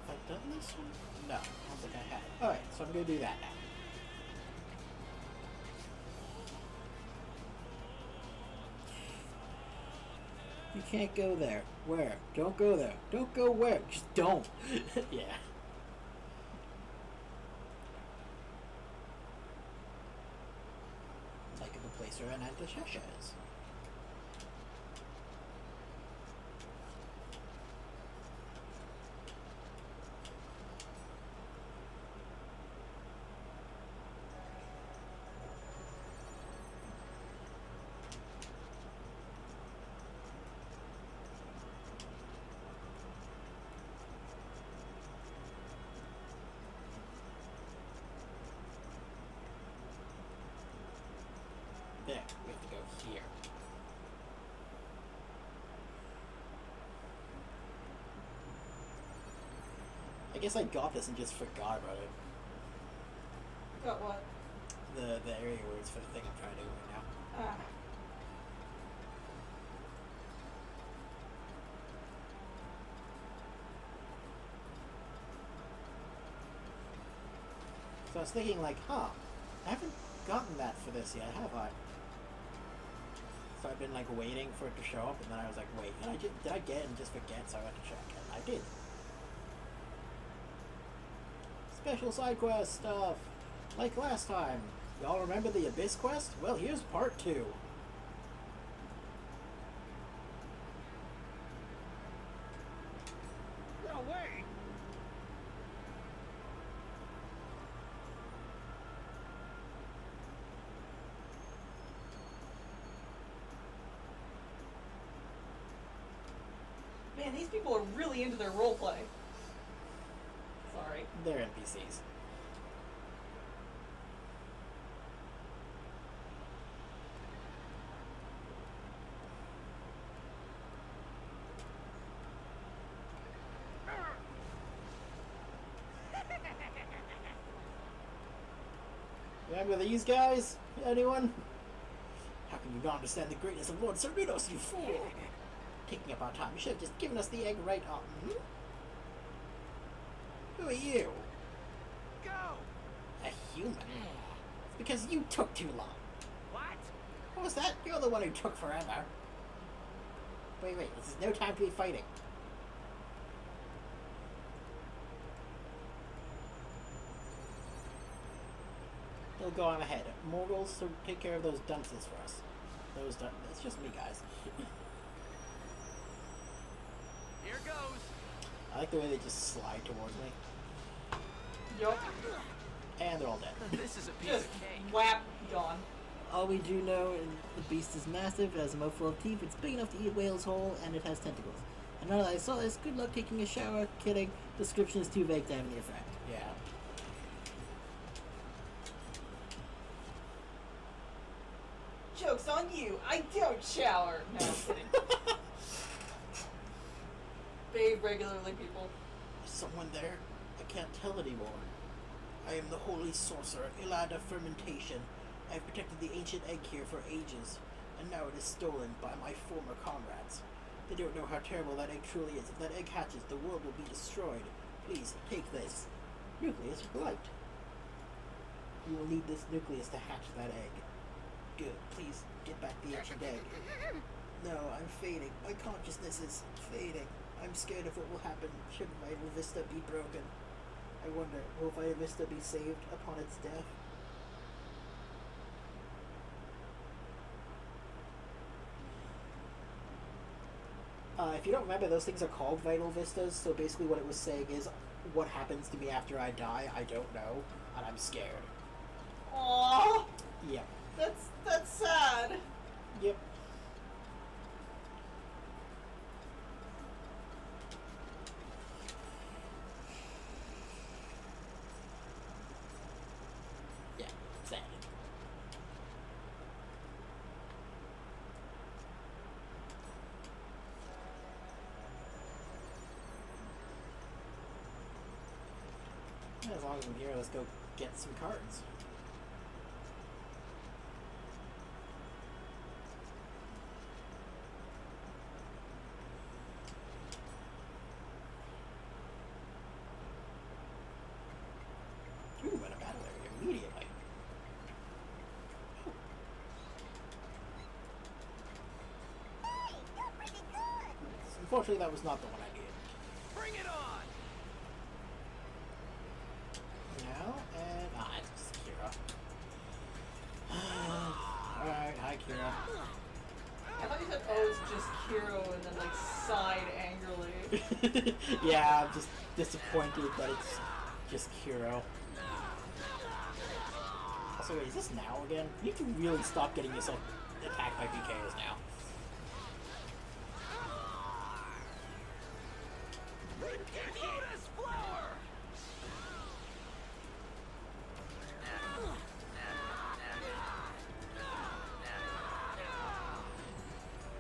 Have I done this one? No, I don't think I have. Alright, so I'm gonna do that now. You can't go there. Where? Don't go there. Don't go where? Just don't. Yeah. Like the place where an antishasha is. There, we have to go here. I guess I got this and just forgot about it. Got what? The area words for the thing I'm trying to do right now. Ah. So I was thinking, like, I haven't gotten that for this yet, have I? So I've been, like, waiting for it to show up, and then I was like, wait, did I get it and just forget, so I went to check, and I did. Special side quest stuff! Like last time. Y'all remember the Abyss quest? Well, here's part 2. No way! Man, these people are really into their roleplay. Sorry. They're NPCs. Remember these guys? Anyone? How can you not understand the greatness of Lord Cerritos, you fool? Taking up our time, you should have just given us the egg right on. Who are you? Go! A human? It's because you took too long. What? What was that? You're the one who took forever. Wait, this is no time to be fighting. He'll go on ahead. Morgals to take care of those dunces for us. It's just me, guys. Here goes. I like the way they just slide towards me. Yup. And they're all dead. This is a piece Just of cake. whap, gone. All we do know is the beast is massive, it has a mouthful of teeth, it's big enough to eat a whale's whole, and it has tentacles. And now that I saw this, good luck taking a shower. Kidding. Description is too vague to have any effect. Yeah. Joke's on you. I don't shower. No, I'm kidding. Bathe regularly, people. Is someone there? I can't tell anymore. I am the holy sorcerer, Ilada Fermentation. I have protected the ancient egg here for ages, and now it is stolen by my former comrades. They don't know how terrible that egg truly is. If that egg hatches, the world will be destroyed. Please, take this. Nucleus of light. You will need this nucleus to hatch that egg. Good. Please, get back the ancient egg. No, I'm fading. My consciousness is fading. I'm scared of what will happen should Vital Vista be broken. I wonder, will Vital Vista be saved upon its death? If you don't remember, those things are called Vital Vistas, so basically what it was saying is, what happens to me after I die, I don't know, and I'm scared. Aww. Yep. That's sad. Yep. Yeah, sad. As long as I'm here, let's go get some cards. Ooh, in a battle area immediately. Hey, you're pretty good. Unfortunately, that was not the one I needed. Bring it on! Now, and it's just Kira. Alright, hi Kira. I thought you said, oh, it's just Kiro, and then, like, sighed angrily. Yeah, I'm just disappointed that it's just Kiro. Also, wait, is this now again? You need to really stop getting yourself attacked by PKs now. Lotus flower!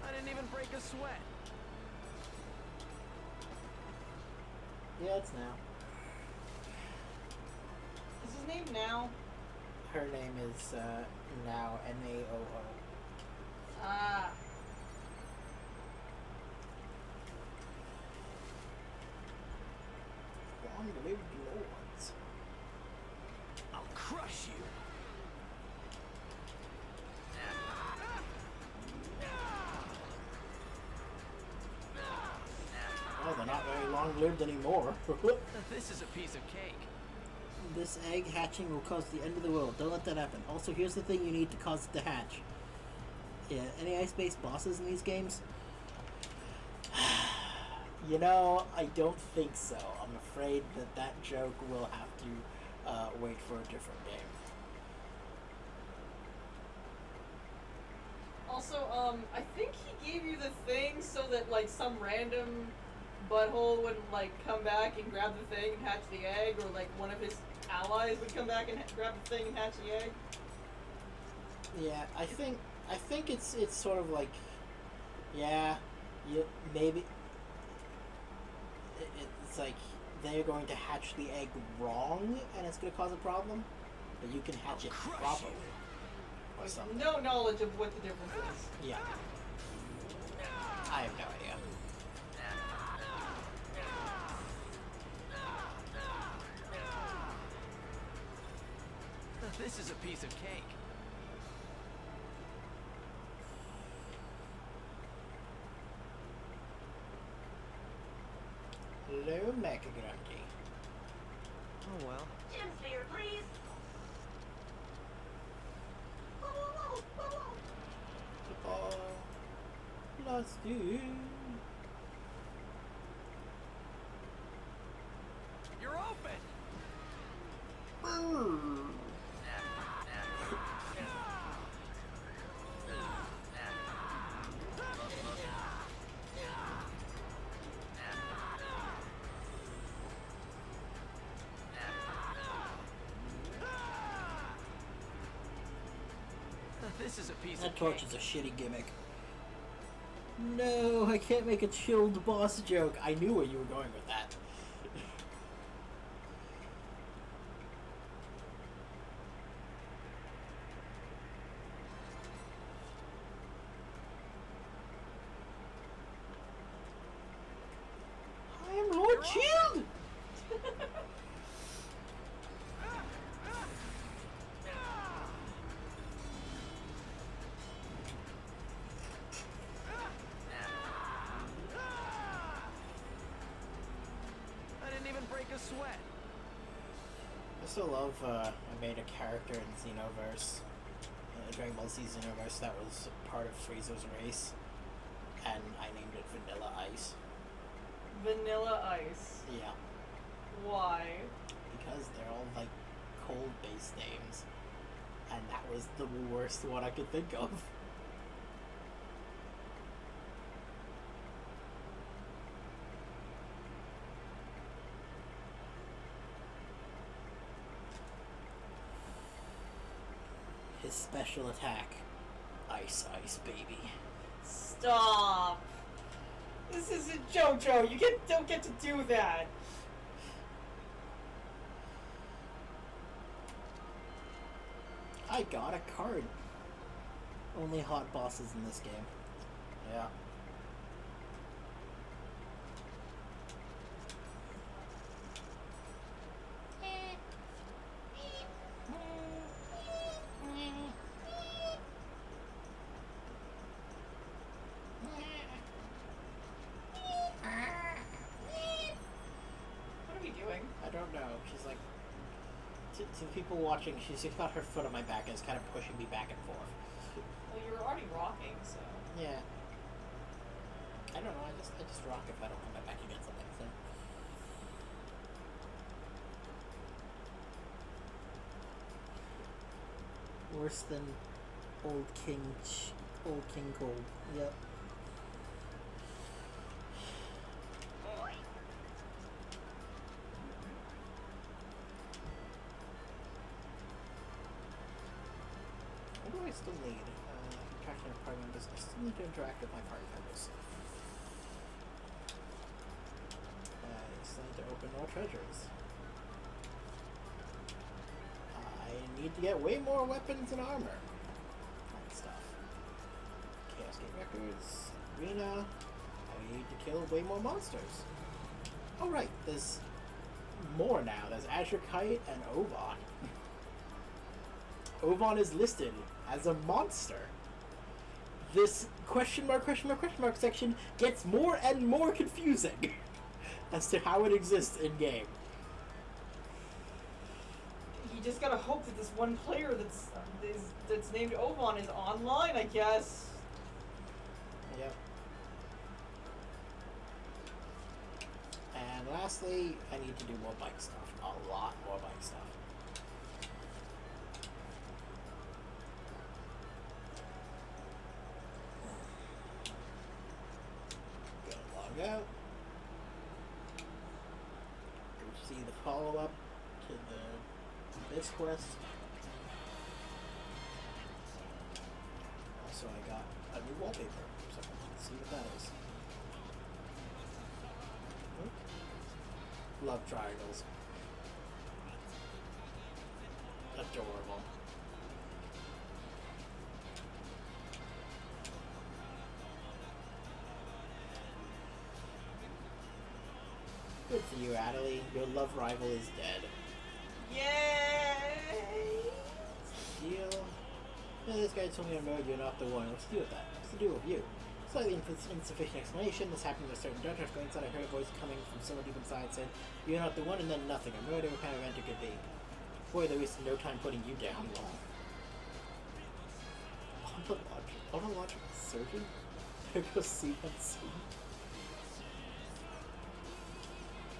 I didn't even break a sweat. Yeah, it's now. name now? Her name is now Naoo. Ah. Long-lived lords. I'll crush you. Oh, they're not very long-lived anymore. This is a piece of cake. This egg hatching will cause the end of the world. Don't let that happen. Also, here's the thing you need to cause it to hatch. Yeah, any ice-based bosses in these games? You know, I don't think so. I'm afraid that joke will have to wait for a different game. Also, I think he gave you the thing so that, like, some random butthole would, like, come back and grab the thing and hatch the egg, or, like, one of his allies would come back and grab the thing and hatch the egg. Yeah, I think it's sort of like, yeah, maybe it's like they're going to hatch the egg wrong and it's going to cause a problem, but you can hatch it properly or With something. no knowledge of what the difference is. Yeah, I have no idea. This is a piece of cake. Hello, Mecha Grunty. Oh well. Gym sphere, please. Whoa, whoa, whoa, whoa, whoa. Oh, let's do. You're open. This is a piece That of torch cake. is a shitty gimmick. No, I can't make a chilled boss joke. I knew where you were going with that. I am Lord Chilled! I didn't even break a sweat. I still love, I made a character in Xenoverse, Dragon Ball Z Xenoverse, that was part of Frieza's race, and I named it Vanilla Ice. Vanilla Ice. Yeah, Why? because they're all, like, cold-based names, and that was the worst one I could think of. His special attack, Ice Ice Baby. Stop. This isn't JoJo. You don't get to do that. I got a card. Only hot bosses in this game. Yeah. What are we doing? I don't know. She's like, to the people watching, she's got her foot on my back and is kind of pushing me back and forth. Well, you were already rocking, so. Yeah. I don't know. I just rock if I don't have my back against something. So. Worse than old King Cold. Yep. What do I still need? Attraction of party members. I still need to interact with my party members. I still need to open more treasures. need to get way more weapons and armor. Fun stuff. Chaos Gate Records, Arena. I need to kill way more monsters. Oh right, there's more now. There's Azure Kite and Ovon. Ovon is listed as a monster. This question mark section gets more and more confusing as to how it exists in game. You just gotta hope that this one player that's named Ovon is online, I guess. Yep. And lastly, I need to do more bike stuff. A lot more bike stuff. Go log out. Go see the follow-up to this quest. Also, I got a new wallpaper, so let's see what that is. Love triangles. Adorable. Good for you, Adelie. Your love rival is dead. Yay! Deal. Yeah, this guy told me on road you're not the one. What's to do with that? What's to do with you? Slightly insufficient explanation. This happened with a certain director. Going inside, I heard a voice coming from somewhere deep inside said, "You're not the one," and then nothing. I wrote what kind of event it could be. Boy, they wasted no time putting you down. Ontological surgeon? There goes CNC.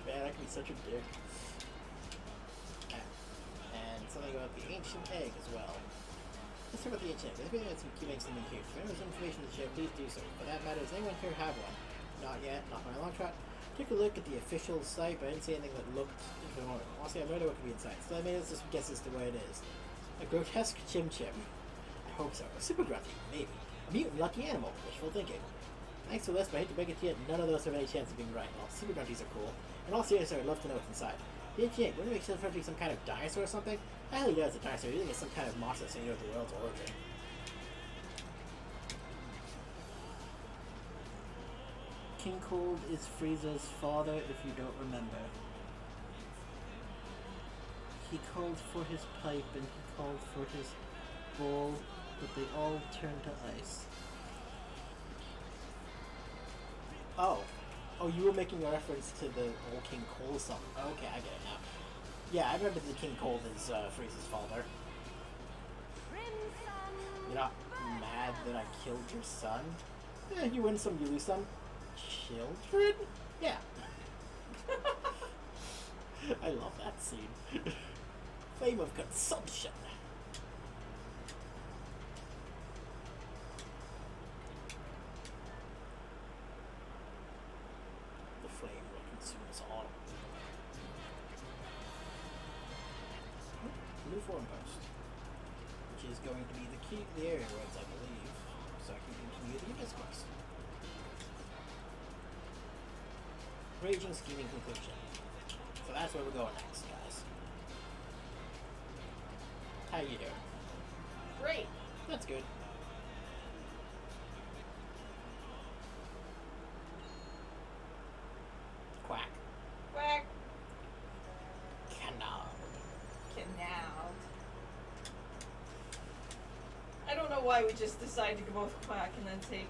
Man, I can be such a dick. And something about the ancient egg as well. Let's talk about the ancient egg. If anyone has some key links in the case, if anyone has information to share, please do so. For that matter, does anyone here have one? Not yet, not my long shot. Took a look at the official site, but I didn't see anything that looked normal. Honestly, I know what could be inside, so I made this guess as to what it is. A grotesque chim chim. I hope so. A super grunty, maybe. A mutant lucky animal. Wishful thinking. Thanks for this, but I hate to break it to you, none of those have any chance of being right. Well, super grunties are cool. In all seriousness, I'd love to know what's inside. The ancient egg, wouldn't it make sense for it to be some kind of dinosaur or something? I highly doubt it's a dinosaur. You think it's some kind of monster that's saying, the world's origin. King Cold is Frieza's father, if you don't remember. He called for his pipe and he called for his bowl, but they all turned to ice. Oh. Oh, you were making a reference to the old King Cole song. Okay, I get it now. Yeah, I remember the King Cole is Frieza's father. You're not mad that I killed your son? Yeah, you win some, you lose some. Children? Yeah. I love that scene. Flame of consumption. The flame will consume us all. New form post, which is going to be the key to the area roads, I believe, so I can continue the Abyss quest. Raging scheming conclusion. So that's where we're going next, guys. How you doing? Great. That's good. Quack. Quack. Canard. Canal. I don't know why we just decided to go with quack and then take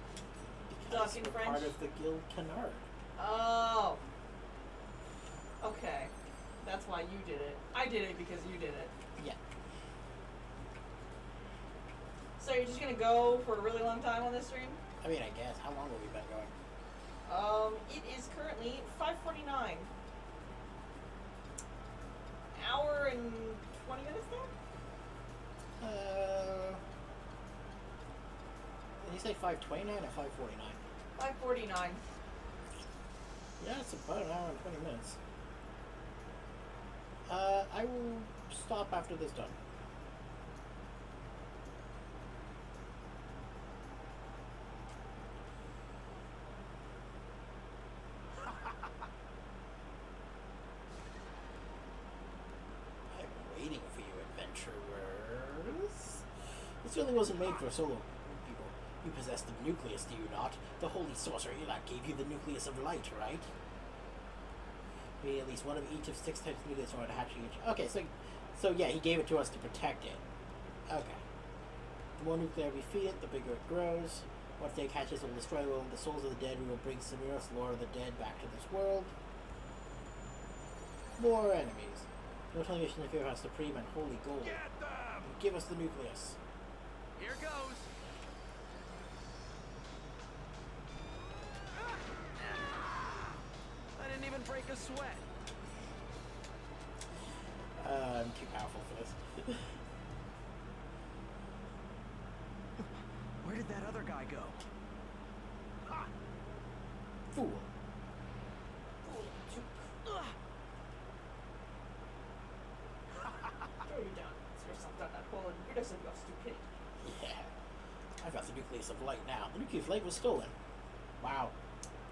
Because duck in we're French. part of the guild Canard. Oh. Okay. That's why you did it. I did it because you did it. Yeah. So you're just gonna go for a really long time on this stream? I mean, I guess. How long have we been going? It is currently 5:49. Hour and 20 minutes now? Did you say 5:29 or 5:49? 5:49. Yeah, it's about an hour and 20 minutes. I will stop after this done. I'm waiting for you, adventurer. This really wasn't made for solo people. You possess the nucleus, do you not? The holy sorcerer Elak gave you the nucleus of light, right? We need at least one of each of 6 types of nucleus in order to hatch each. Okay, so yeah, he gave it to us to protect it. Okay. The more nuclei we feed it, the bigger it grows. Once the egg hatches, it will destroy the souls of the dead. We will bring Semiros, Lord of the Dead, back to this world. More enemies. No telling mission of our supreme and holy gold. Get them! Give us the nucleus. Here goes. I didn't even break a sweat. I'm too powerful for this. Where did that other guy go? Ha! Fool. Throw you down. Throw yourself down that hole and rid us of your stupidity. Yeah. I've got the nucleus of light now. The nucleus of light was stolen. Wow.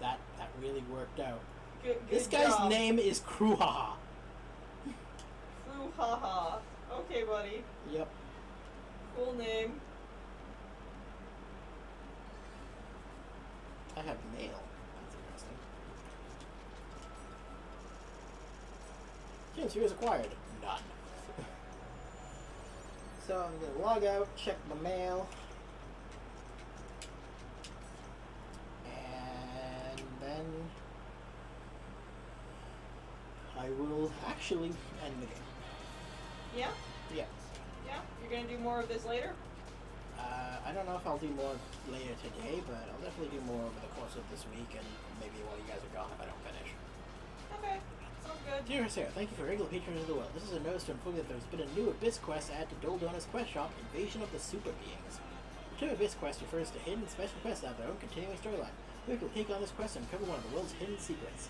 That really worked out. Good This guy's job. name is Kruhaha. Haha. Okay, buddy. Yep. Cool name. I have mail. That's interesting. James Fears acquired. None. So I'm gonna log out, check my mail. And then I will actually end the game. Yeah? Yeah. Yeah? You're gonna do more of this later? I don't know if I'll do more later today, but I'll definitely do more over the course of this week, and maybe while you guys are gone if I don't finish. Okay. Sounds good. Dear Sarah, thank you for regular patronage of the world. This is a notice to inform you that there's been a new Abyss quest added to Doldona's quest shop, Invasion of the Super Beings. The term Abyss quest refers to hidden special quests that have their own continuing storyline. We will take on this quest and uncover one of the world's hidden secrets.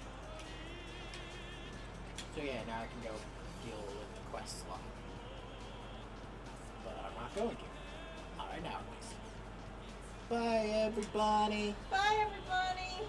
So yeah, now I can go deal with the quest slot. But I'm not going to. Not right now, at least. Bye, everybody. Bye, everybody.